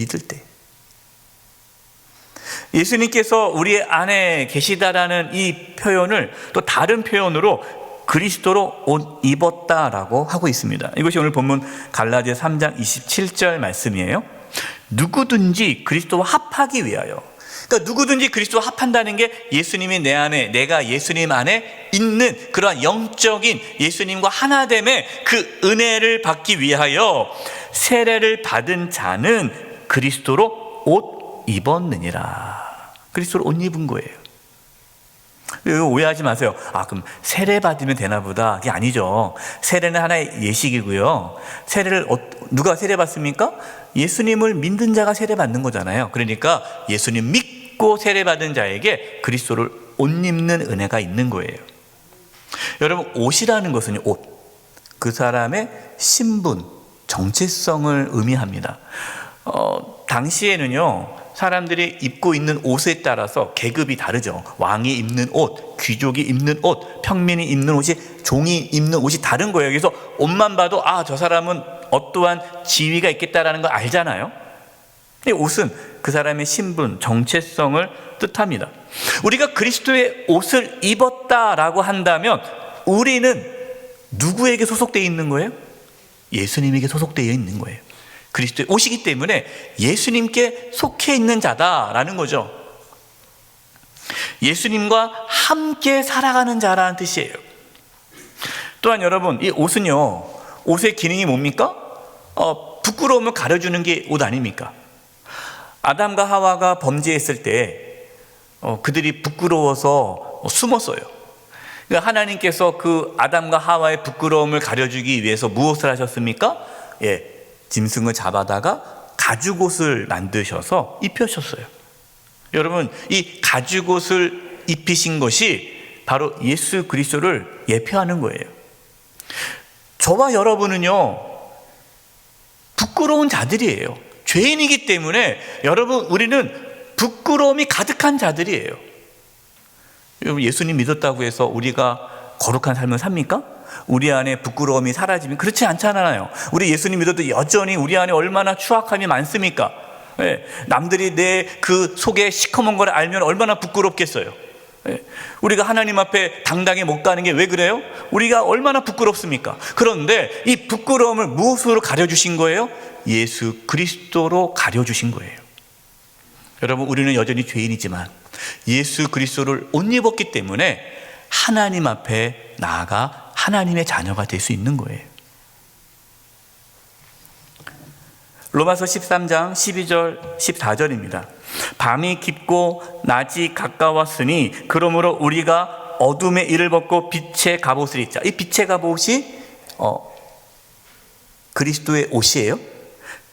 C: 예수님께서 우리 안에 계시다라는 이 표현을 또 다른 표현으로 그리스도로 옷 입었다라고 하고 있습니다. 이것이 오늘 본문 갈라디아 3장 27절 말씀이에요. 누구든지 그리스도와 합하기 위하여, 그러니까 누구든지 그리스도와 합한다는 게 예수님이 내 안에, 내가 예수님 안에 있는 그러한 영적인 예수님과 하나됨의 그 은혜를 받기 위하여 세례를 받은 자는 그리스도로 옷 입었느니라. 그리스도로 옷 입은 거예요. 오해하지 마세요. 그럼 세례 받으면 되나 보다. 그게 아니죠. 세례는 하나의 예식이고요. 세례를 누가 세례 받습니까? 예수님을 믿는 자가 세례 받는 거잖아요. 그러니까 예수님 믿고 세례 받은 자에게 그리스도를 옷 입는 은혜가 있는 거예요. 여러분, 옷이라는 것은요, 옷, 그 사람의 신분, 정체성을 의미합니다. 당시에는요, 사람들이 입고 있는 옷에 따라서 계급이 다르죠. 왕이 입는 옷, 귀족이 입는 옷, 평민이 입는 옷이, 종이 입는 옷이 다른 거예요. 그래서 옷만 봐도 저 사람은 어떠한 지위가 있겠다라는 걸 알잖아요. 근데 옷은 그 사람의 신분, 정체성을 뜻합니다. 우리가 그리스도의 옷을 입었다라고 한다면 우리는 누구에게 소속되어 있는 거예요? 예수님에게 소속되어 있는 거예요. 그리스도의 옷이기 때문에 예수님께 속해 있는 자다라는 거죠. 예수님과 함께 살아가는 자라는 뜻이에요. 또한 여러분, 이 옷은요, 옷의 기능이 뭡니까? 부끄러움을 가려주는 게 옷 아닙니까? 아담과 하와가 범죄했을 때 그들이 부끄러워서 숨었어요. 그러니까 하나님께서 그 아담과 하와의 부끄러움을 가려주기 위해서 무엇을 하셨습니까? 짐승을 잡아다가 가죽옷을 만드셔서 입혀셨어요. 여러분, 이 가죽옷을 입히신 것이 바로 예수 그리스도를 예표하는 거예요. 저와 여러분은요, 부끄러운 자들이에요. 죄인이기 때문에 여러분, 우리는 부끄러움이 가득한 자들이에요. 여러분, 예수님 믿었다고 해서 우리가 거룩한 삶을 삽니까? 우리 안에 부끄러움이 사라지면 그렇지 않잖아요. 우리 예수님 믿어도 여전히 우리 안에 얼마나 추악함이 많습니까? 남들이 내 그 속에 시커먼 걸 알면 얼마나 부끄럽겠어요. 우리가 하나님 앞에 당당히 못 가는 게 왜 그래요? 우리가 얼마나 부끄럽습니까? 그런데 이 부끄러움을 무엇으로 가려주신 거예요? 예수 그리스도로 가려주신 거예요. 여러분, 우리는 여전히 죄인이지만 예수 그리스도를 옷 입었기 때문에 하나님 앞에 나아가 하나님의 자녀가 될 수 있는 거예요. 로마서 13장 12절 14절입니다. 밤이 깊고 낮이 가까웠으니 그러므로 우리가 어둠의 일을 벗고 빛의 갑옷을 입자. 이 빛의 갑옷이 그리스도의 옷이에요.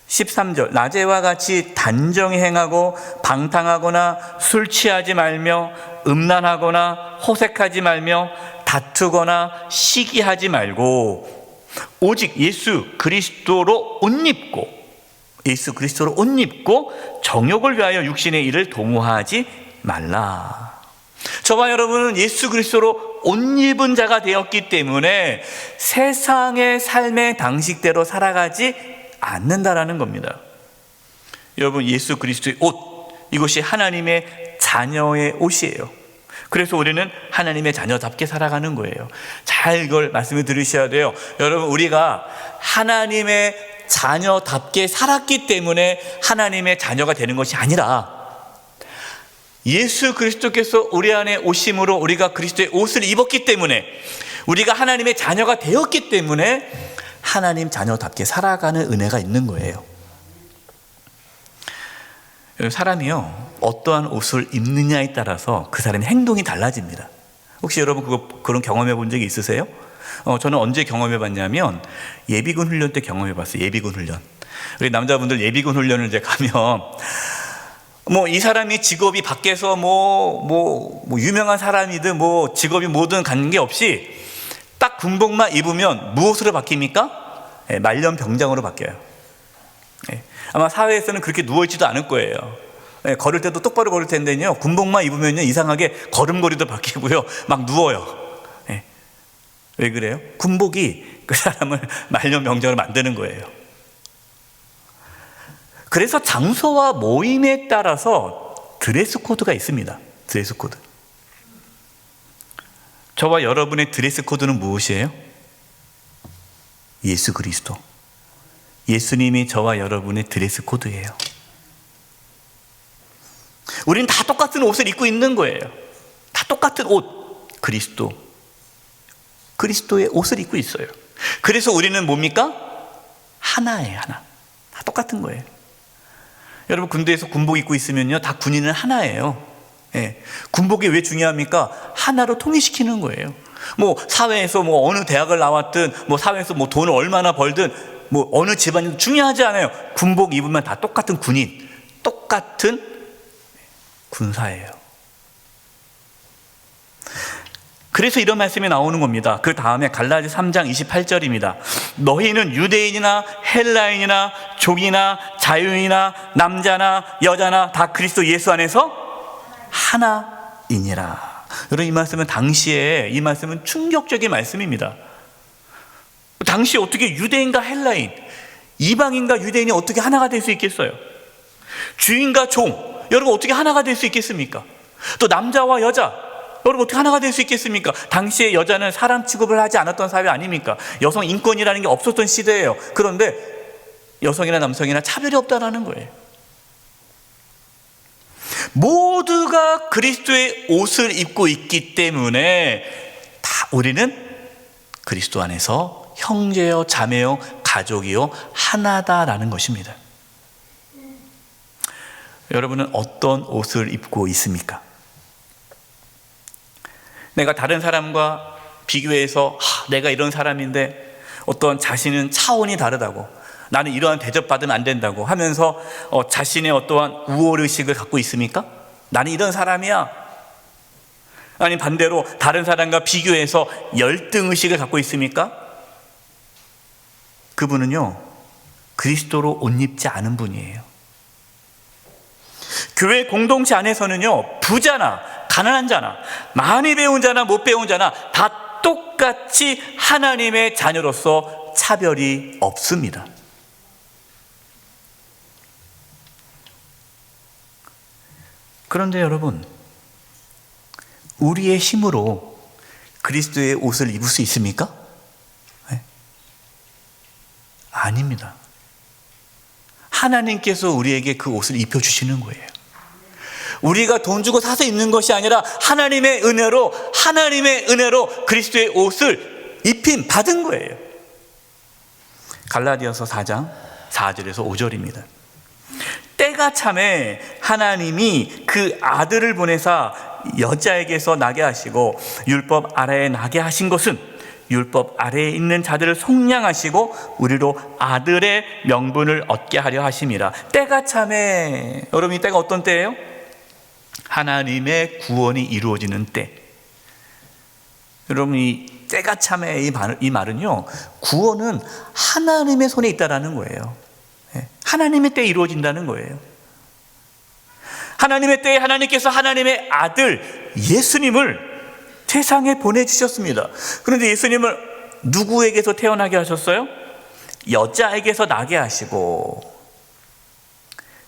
C: 13절, 낮에와 같이 단정히 행하고 방탕하거나 술 취하지 말며 음란하거나 호색하지 말며 다투거나 시기하지 말고 오직 예수 그리스도로 옷 입고, 예수 그리스도로 옷 입고 정욕을 위하여 육신의 일을 도모하지 말라. 저와 여러분은 예수 그리스도로 옷 입은 자가 되었기 때문에 세상의 삶의 방식대로 살아가지 않는다라는 겁니다. 여러분, 예수 그리스도의 옷, 이것이 하나님의 자녀의 옷이에요. 그래서 우리는 하나님의 자녀답게 살아가는 거예요. 잘 이걸 말씀을 들으셔야 돼요. 여러분, 우리가 하나님의 자녀답게 살았기 때문에 하나님의 자녀가 되는 것이 아니라 예수 그리스도께서 우리 안에 오심으로 우리가 그리스도의 옷을 입었기 때문에, 우리가 하나님의 자녀가 되었기 때문에 하나님 자녀답게 살아가는 은혜가 있는 거예요. 사람이요, 어떠한 옷을 입느냐에 따라서 그 사람의 행동이 달라집니다. 혹시 여러분 그런 경험해 본 적이 있으세요? 저는 언제 경험해 봤냐면 예비군 훈련 때 경험해 봤어요. 예비군 훈련. 우리 남자분들 예비군 훈련을 이제 가면 이 사람이 직업이 밖에서 유명한 사람이든 직업이 뭐든 관계없이 딱 군복만 입으면 무엇으로 바뀝니까? 말년병장으로 바뀌어요. 아마 사회에서는 그렇게 누워있지도 않을 거예요. 걸을 때도 똑바로 걸을 텐데요, 군복만 입으면요 이상하게 걸음걸이도 바뀌고요, 막 누워요. 왜 그래요? 군복이 그 사람을 말년병장으로 만드는 거예요. 그래서 장소와 모임에 따라서 드레스 코드가 있습니다. 드레스 코드. 저와 여러분의 드레스 코드는 무엇이에요? 예수 그리스도. 예수님이 저와 여러분의 드레스 코드예요. 우리는 다 똑같은 옷을 입고 있는 거예요. 다 똑같은 옷, 그리스도의 옷을 입고 있어요. 그래서 우리는 뭡니까? 하나예요, 하나. 다 똑같은 거예요. 여러분, 군대에서 군복 입고 있으면요, 다 군인은 하나예요. 예. 군복이 왜 중요합니까? 하나로 통일시키는 거예요. 뭐 사회에서 뭐 어느 대학을 나왔든, 뭐 사회에서 뭐 돈을 얼마나 벌든, 뭐 어느 집안이든 중요하지 않아요. 군복 입으면 다 똑같은 군인, 똑같은 군사예요. 그래서 이런 말씀이 나오는 겁니다. 그 다음에 갈라디아 3장 28절입니다. 너희는 유대인이나 헬라인이나 족이나 자유인이나 남자나 여자나 다 그리스도 예수 안에서 하나이니라. 여러분, 이 말씀은 당시에 이 말씀은 충격적인 말씀입니다. 당시에 어떻게 유대인과 헬라인, 이방인과 유대인이 어떻게 하나가 될 수 있겠어요? 주인과 종, 여러분 어떻게 하나가 될 수 있겠습니까? 또 남자와 여자, 여러분 어떻게 하나가 될 수 있겠습니까? 당시에 여자는 사람 취급을 하지 않았던 사회 아닙니까? 여성 인권이라는 게 없었던 시대예요. 그런데 여성이나 남성이나 차별이 없다라는 거예요. 모두가 그리스도의 옷을 입고 있기 때문에 다 우리는 그리스도 안에서 형제요, 자매요, 가족이요, 하나다라는 것입니다. 여러분은 어떤 옷을 입고 있습니까? 내가 다른 사람과 비교해서 내가 이런 사람인데 어떤 자신은 차원이 다르다고, 나는 이러한 대접받으면 안 된다고 하면서 자신의 어떠한 우월의식을 갖고 있습니까? 나는 이런 사람이야. 아니 반대로 다른 사람과 비교해서 열등의식을 갖고 있습니까? 그분은요, 그리스도로 옷 입지 않은 분이에요. 교회 공동체 안에서는요, 부자나 가난한 자나 많이 배운 자나 못 배운 자나 다 똑같이 하나님의 자녀로서 차별이 없습니다. 그런데 여러분, 우리의 힘으로 그리스도의 옷을 입을 수 있습니까? 네? 아닙니다. 하나님께서 우리에게 그 옷을 입혀주시는 거예요. 우리가 돈 주고 사서 입는 것이 아니라 하나님의 은혜로 그리스도의 옷을 입힘 받은 거예요. 갈라디아서 4장 4절에서 5절입니다. 때가 참에 하나님이 그 아들을 보내사 여자에게서 나게 하시고 율법 아래에 나게 하신 것은 율법 아래에 있는 자들을 속량하시고 우리로 아들의 명분을 얻게 하려 하심이라. 때가 참에, 여러분 이 때가 어떤 때예요? 하나님의 구원이 이루어지는 때. 여러분 이 때가 참에 이 말은요, 구원은 하나님의 손에 있다라는 거예요. 하나님의 때에 이루어진다는 거예요. 하나님의 때에 하나님께서 하나님의 아들 예수님을 세상에 보내주셨습니다. 그런데 예수님을 누구에게서 태어나게 하셨어요? 여자에게서 나게 하시고,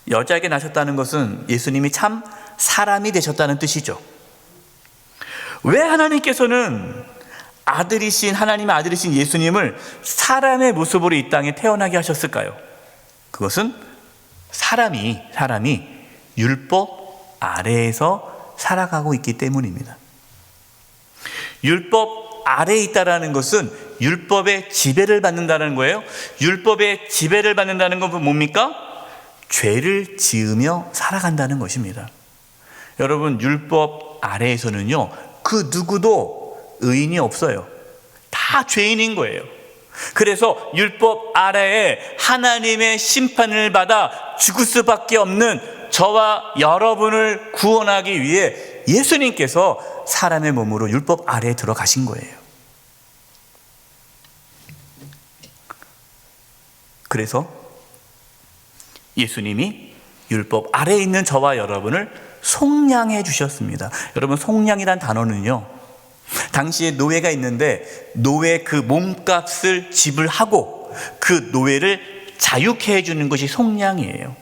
C: 여자에게 나셨다는 것은 예수님이 참 사람이 되셨다는 뜻이죠. 왜 하나님께서는 하나님의 아들이신 예수님을 사람의 모습으로 이 땅에 태어나게 하셨을까요? 그것은 사람이 율법 아래에서 살아가고 있기 때문입니다. 율법 아래에 있다라는 것은 율법의 지배를 받는다는 거예요. 율법의 지배를 받는다는 건 뭡니까? 죄를 지으며 살아간다는 것입니다. 여러분, 율법 아래에서는요, 그 누구도 의인이 없어요. 다 죄인인 거예요. 그래서 율법 아래에 하나님의 심판을 받아 죽을 수밖에 없는 저와 여러분을 구원하기 위해 예수님께서 사람의 몸으로 율법 아래에 들어가신 거예요. 그래서 예수님이 율법 아래에 있는 저와 여러분을 속량해 주셨습니다. 여러분, 속량이란 단어는요, 당시에 노예가 있는데 노예 그 몸값을 지불하고 그 노예를 자유케 해주는 것이 속량이에요.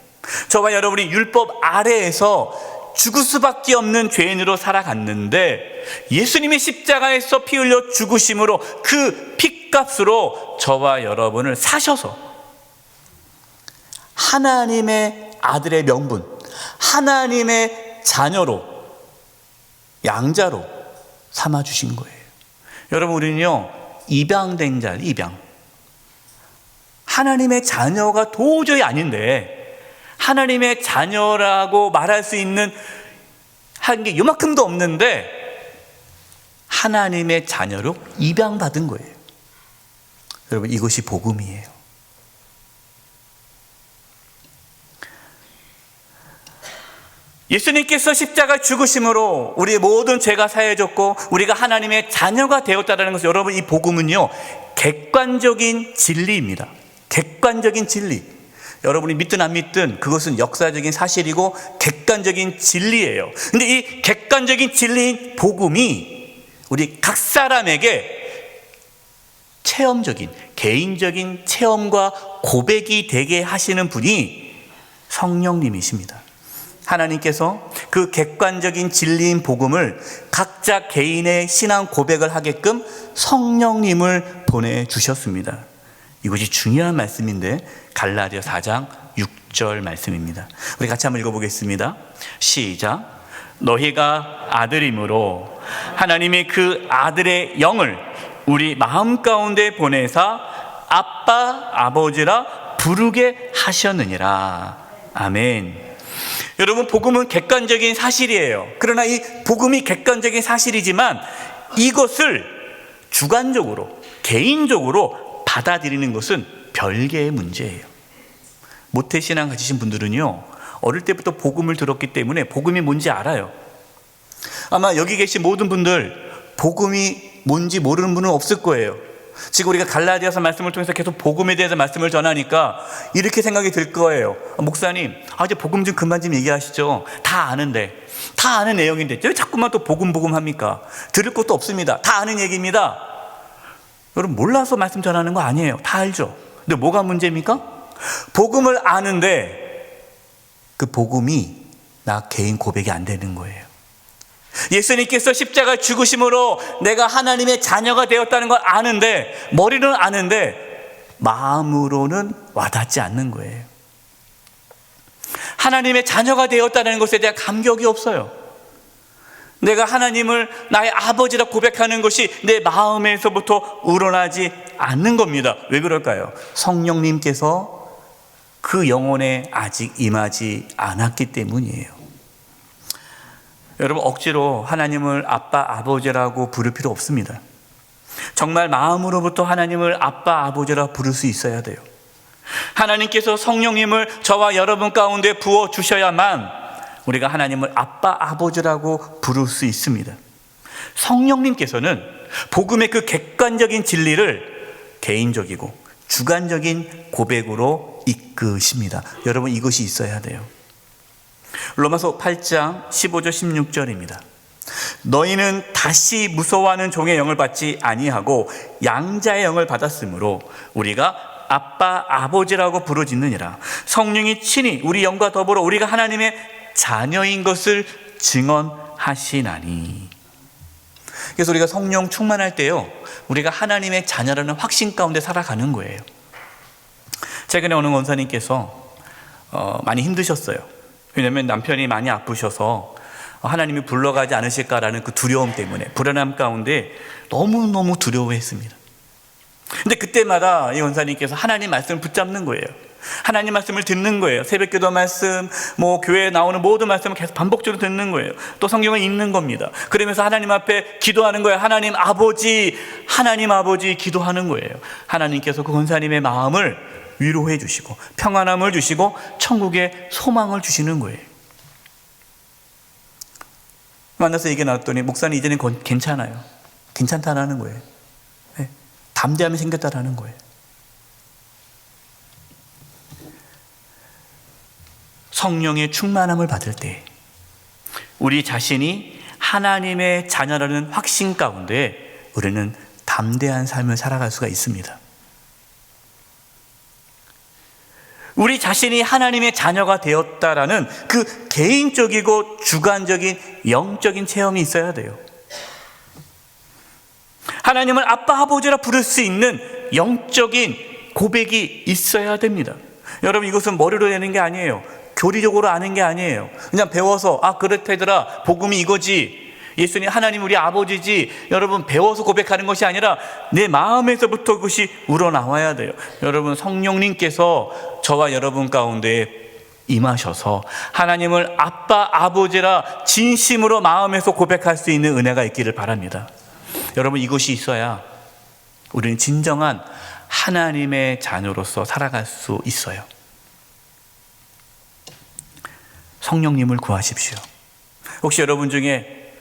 C: 저와 여러분이 율법 아래에서 죽을 수밖에 없는 죄인으로 살아갔는데 예수님이 십자가에서 피 흘려 죽으심으로 그 피값으로 저와 여러분을 사셔서 하나님의 아들의 명분, 하나님의 자녀로, 양자로 삼아주신 거예요. 여러분, 우리는요, 입양된 자, 입양. 하나님의 자녀가 도저히 아닌데, 하나님의 자녀라고 말할 수 있는 한 게 요만큼도 없는데, 하나님의 자녀로 입양받은 거예요. 여러분, 이것이 복음이에요. 예수님께서 십자가 죽으심으로 우리의 모든 죄가 사해졌고 우리가 하나님의 자녀가 되었다는 것을, 여러분, 이 복음은요, 객관적인 진리입니다. 객관적인 진리. 여러분이 믿든 안 믿든 그것은 역사적인 사실이고 객관적인 진리예요. 근데 이 객관적인 진리인 복음이 우리 각 사람에게 체험적인, 개인적인 체험과 고백이 되게 하시는 분이 성령님이십니다. 하나님께서 그 객관적인 진리인 복음을 각자 개인의 신앙 고백을 하게끔 성령님을 보내주셨습니다. 이것이 중요한 말씀인데, 갈라디아 4장 6절 말씀입니다. 우리 같이 한번 읽어보겠습니다. 시작. 너희가 아들이므로 하나님이 그 아들의 영을 우리 마음 가운데 보내사 아빠 아버지라 부르게 하셨느니라. 아멘. 여러분, 복음은 객관적인 사실이에요. 그러나 이 복음이 객관적인 사실이지만 이것을 주관적으로, 개인적으로 받아들이는 것은 별개의 문제예요. 모태신앙 가지신 분들은요, 어릴 때부터 복음을 들었기 때문에 복음이 뭔지 알아요. 아마 여기 계신 모든 분들 복음이 뭔지 모르는 분은 없을 거예요. 지금 우리가 갈라디아서 말씀을 통해서 계속 복음에 대해서 말씀을 전하니까 이렇게 생각이 들 거예요. 목사님, 이제 복음 좀 그만 좀 얘기하시죠. 다 아는데, 다 아는 내용인데 왜 자꾸만 또 복음 합니까? 들을 것도 없습니다. 다 아는 얘기입니다. 여러분, 몰라서 말씀 전하는 거 아니에요. 다 알죠. 근데 뭐가 문제입니까? 복음을 아는데 그 복음이 나 개인 고백이 안 되는 거예요. 예수님께서 십자가 죽으심으로 내가 하나님의 자녀가 되었다는 걸 아는데, 머리로는 아는데 마음으로는 와닿지 않는 거예요. 하나님의 자녀가 되었다는 것에 대한 감격이 없어요. 내가 하나님을 나의 아버지라 고백하는 것이 내 마음에서부터 우러나지 않는 겁니다. 왜 그럴까요? 성령님께서 그 영혼에 아직 임하지 않았기 때문이에요. 여러분, 억지로 하나님을 아빠 아버지라고 부를 필요 없습니다. 정말 마음으로부터 하나님을 아빠 아버지라 부를 수 있어야 돼요. 하나님께서 성령님을 저와 여러분 가운데 부어 주셔야만 우리가 하나님을 아빠 아버지라고 부를 수 있습니다. 성령님께서는 복음의 그 객관적인 진리를 개인적이고 주관적인 고백으로 이끄십니다. 여러분, 이것이 있어야 돼요. 로마서 8장 15절 16절입니다. 너희는 다시 무서워하는 종의 영을 받지 아니하고 양자의 영을 받았으므로 우리가 아빠 아버지라고 부르짖느니라. 성령이 친히 우리 영과 더불어 우리가 하나님의 자녀인 것을 증언하시나니. 그래서 우리가 성령 충만할 때요, 우리가 하나님의 자녀라는 확신 가운데 살아가는 거예요. 최근에 어느 원사님께서 많이 힘드셨어요. 왜냐하면 남편이 많이 아프셔서 하나님이 불러가지 않으실까라는 그 두려움 때문에, 불안함 가운데 너무너무 두려워했습니다. 근데 그때마다 이 원사님께서 하나님 말씀을 붙잡는 거예요. 하나님 말씀을 듣는 거예요. 새벽기도 말씀, 교회에 나오는 모든 말씀을 계속 반복적으로 듣는 거예요. 또 성경을 읽는 겁니다. 그러면서 하나님 앞에 기도하는 거예요. 하나님 아버지 기도하는 거예요. 하나님께서 그 원사님의 마음을 위로해 주시고 평안함을 주시고 천국의 소망을 주시는 거예요. 만나서 얘기 나눴더니 목사님 이제는 괜찮아요. 괜찮다라는 거예요. 네. 담대함이 생겼다라는 거예요. 성령의 충만함을 받을 때 우리 자신이 하나님의 자녀라는 확신 가운데 우리는 담대한 삶을 살아갈 수가 있습니다. 우리 자신이 하나님의 자녀가 되었다라는 그 개인적이고 주관적인 영적인 체험이 있어야 돼요. 하나님을 아빠 아버지라 부를 수 있는 영적인 고백이 있어야 됩니다. 여러분, 이것은 머리로 되는 게 아니에요. 교리적으로 아는 게 아니에요. 그냥 배워서 그렇다더라, 복음이 이거지, 예수님 하나님 우리 아버지지, 여러분 배워서 고백하는 것이 아니라 내 마음에서부터 그것이 우러나와야 돼요. 여러분, 성령님께서 저와 여러분 가운데 임하셔서 하나님을 아빠 아버지라 진심으로 마음에서 고백할 수 있는 은혜가 있기를 바랍니다. 여러분, 이것이 있어야 우리는 진정한 하나님의 자녀로서 살아갈 수 있어요. 성령님을 구하십시오. 혹시 여러분 중에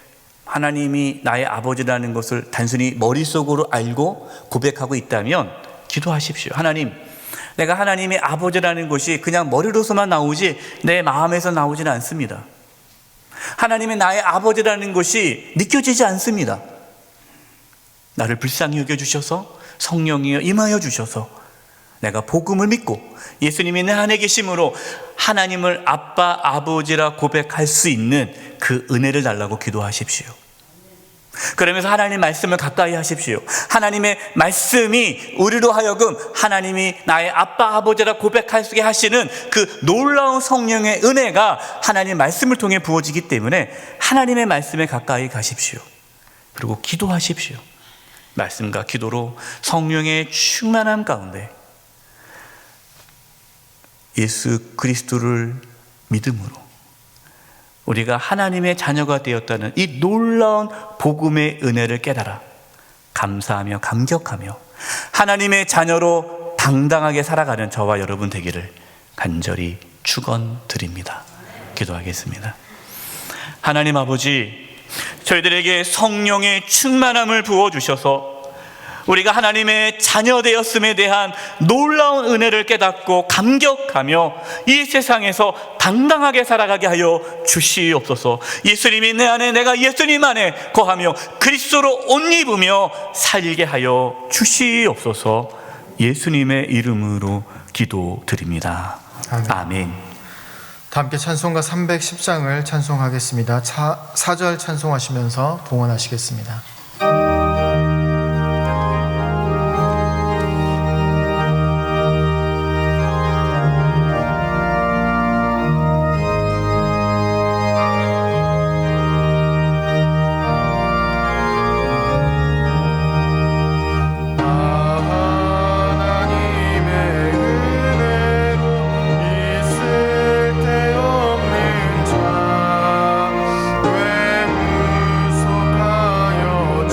C: 하나님이 나의 아버지라는 것을 단순히 머릿속으로 알고 고백하고 있다면 기도하십시오. 하나님, 내가 하나님의 아버지라는 것이 그냥 머리로서만 나오지 내 마음에서 나오지는 않습니다. 하나님의 나의 아버지라는 것이 느껴지지 않습니다. 나를 불쌍히 여겨주셔서 성령이여 임하여 주셔서 내가 복음을 믿고 예수님이 내 안에 계심으로 하나님을 아빠 아버지라 고백할 수 있는 그 은혜를 달라고 기도하십시오. 그러면서 하나님의 말씀을 가까이 하십시오. 하나님의 말씀이 우리로 하여금 하나님이 나의 아빠 아버지라 고백하게 하시는 그 놀라운 성령의 은혜가 하나님의 말씀을 통해 부어지기 때문에 하나님의 말씀에 가까이 가십시오. 그리고 기도하십시오. 말씀과 기도로 성령의 충만함 가운데 예수 그리스도를 믿음으로 우리가 하나님의 자녀가 되었다는 이 놀라운 복음의 은혜를 깨달아 감사하며 감격하며 하나님의 자녀로 당당하게 살아가는 저와 여러분 되기를 간절히 축원드립니다. 기도하겠습니다. 하나님 아버지, 저희들에게 성령의 충만함을 부어주셔서 우리가 하나님의 자녀 되었음에 대한 놀라운 은혜를 깨닫고 감격하며 이 세상에서 당당하게 살아가게 하여 주시옵소서. 예수님이 내 안에, 내가 예수님 안에 거하며 그리스도로 옷 입으며 살게 하여 주시옵소서. 예수님의 이름으로 기도드립니다. 아멘.
A: 다 함께 찬송가 310장을 찬송하겠습니다. 4절 찬송하시면서 봉헌하시겠습니다.
D: 왜 무속하여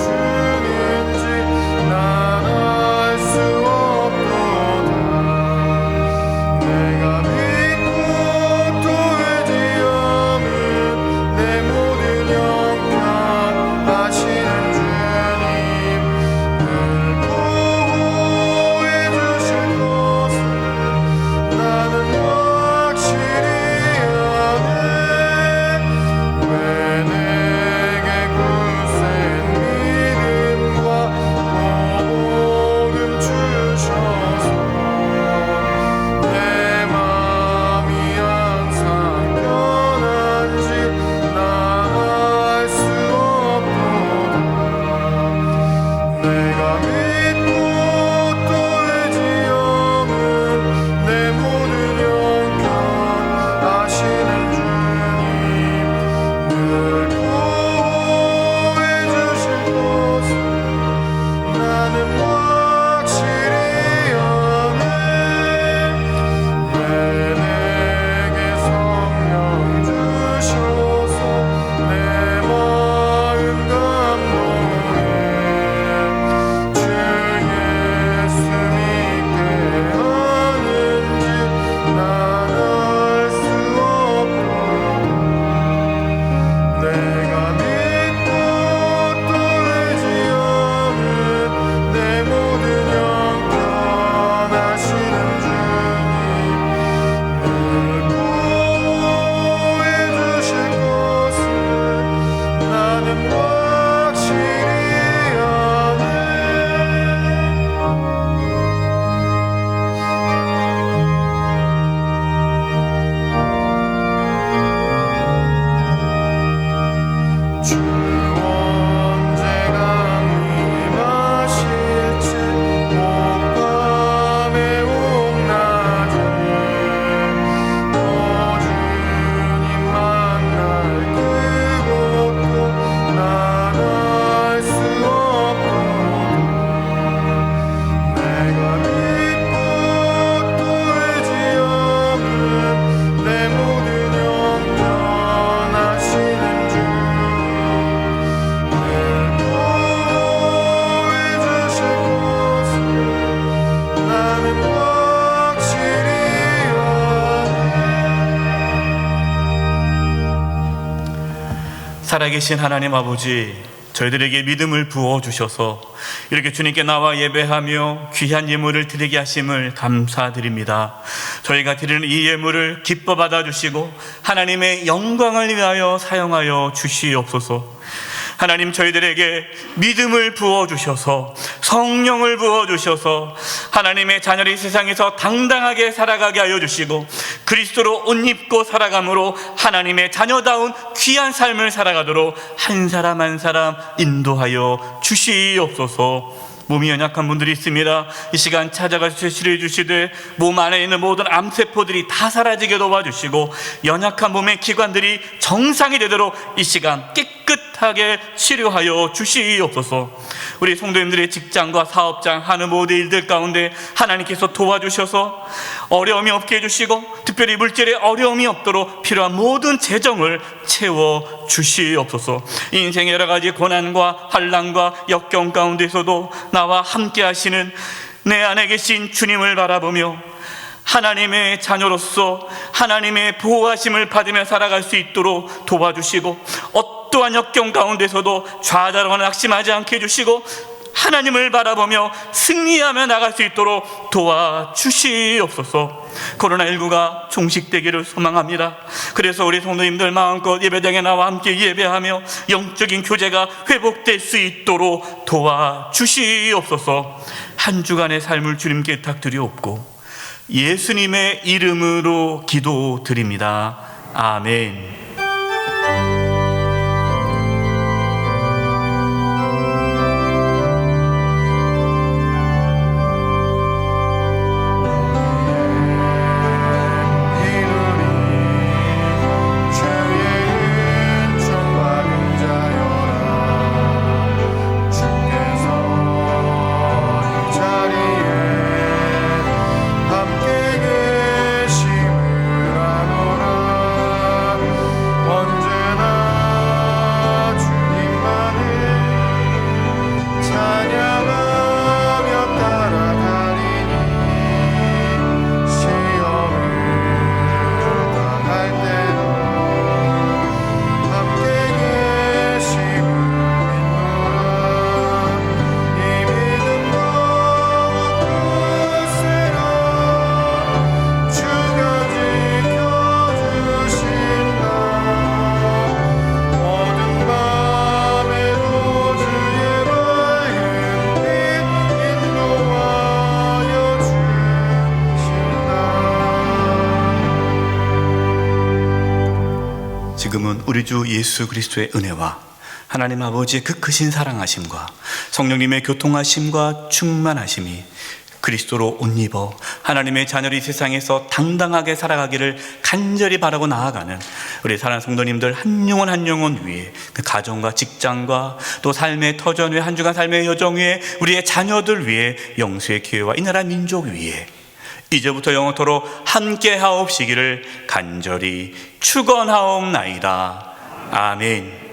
C: 살아계신 하나님 아버지, 저희들에게 믿음을 부어주셔서 이렇게 주님께 나와 예배하며 귀한 예물을 드리게 하심을 감사드립니다. 저희가 드리는 이 예물을 기뻐 받아주시고 하나님의 영광을 위하여 사용하여 주시옵소서. 하나님, 저희들에게 믿음을 부어주셔서 성령을 부어주셔서 하나님의 자녀를 이 세상에서 당당하게 살아가게 하여 주시고 그리스도로 옷 입고 살아감으로 하나님의 자녀다운 귀한 삶을 살아가도록 한 사람 한 사람 인도하여 주시옵소서. 몸이 연약한 분들이 있습니다. 이 시간 찾아가서 치료해 주시되 몸 안에 있는 모든 암세포들이 다 사라지게 도와주시고 연약한 몸의 기관들이 정상이 되도록 이 시간 깨끗하게 치료하여 주시옵소서. 우리 성도님들의 직장과 사업장 하는 모든 일들 가운데 하나님께서 도와주셔서 어려움이 없게 해주시고 특별히 물질에 어려움이 없도록 필요한 모든 재정을 채워 주시옵소서. 인생의 여러 가지 고난과 환난과 역경 가운데서도 나와 함께 하시는 내 안에 계신 주님을 바라보며 하나님의 자녀로서 하나님의 보호하심을 받으며 살아갈 수 있도록 도와주시고 어떠한 역경 가운데서도 좌절하거나 낙심하지 않게 해주시고 하나님을 바라보며 승리하며 나갈 수 있도록 도와주시옵소서. 코로나19가 종식되기를 소망합니다. 그래서 우리 성도님들 마음껏 예배당에 나와 함께 예배하며 영적인 교제가 회복될 수 있도록 도와주시옵소서. 한 주간의 삶을 주님께 부탁드리옵고 예수님의 이름으로 기도드립니다. 아멘.
E: 지금은 우리 주 예수 그리스도의 은혜와 하나님 아버지의 그 크신 사랑하심과 성령님의 교통하심과 충만하심이 그리스도로 옷 입어 하나님의 자녀를 이 세상에서 당당하게 살아가기를 간절히 바라고 나아가는 우리 사랑하는 성도님들 한 영혼 한 영혼 위에 그 가정과 직장과 또 삶의 터전 위에 한 주간 삶의 여정 위에 우리의 자녀들 위에 영수의 교회와 이 나라 민족 위에 이제부터 영원토록 함께 하옵시기를 간절히 축원하옵나이다. 아멘.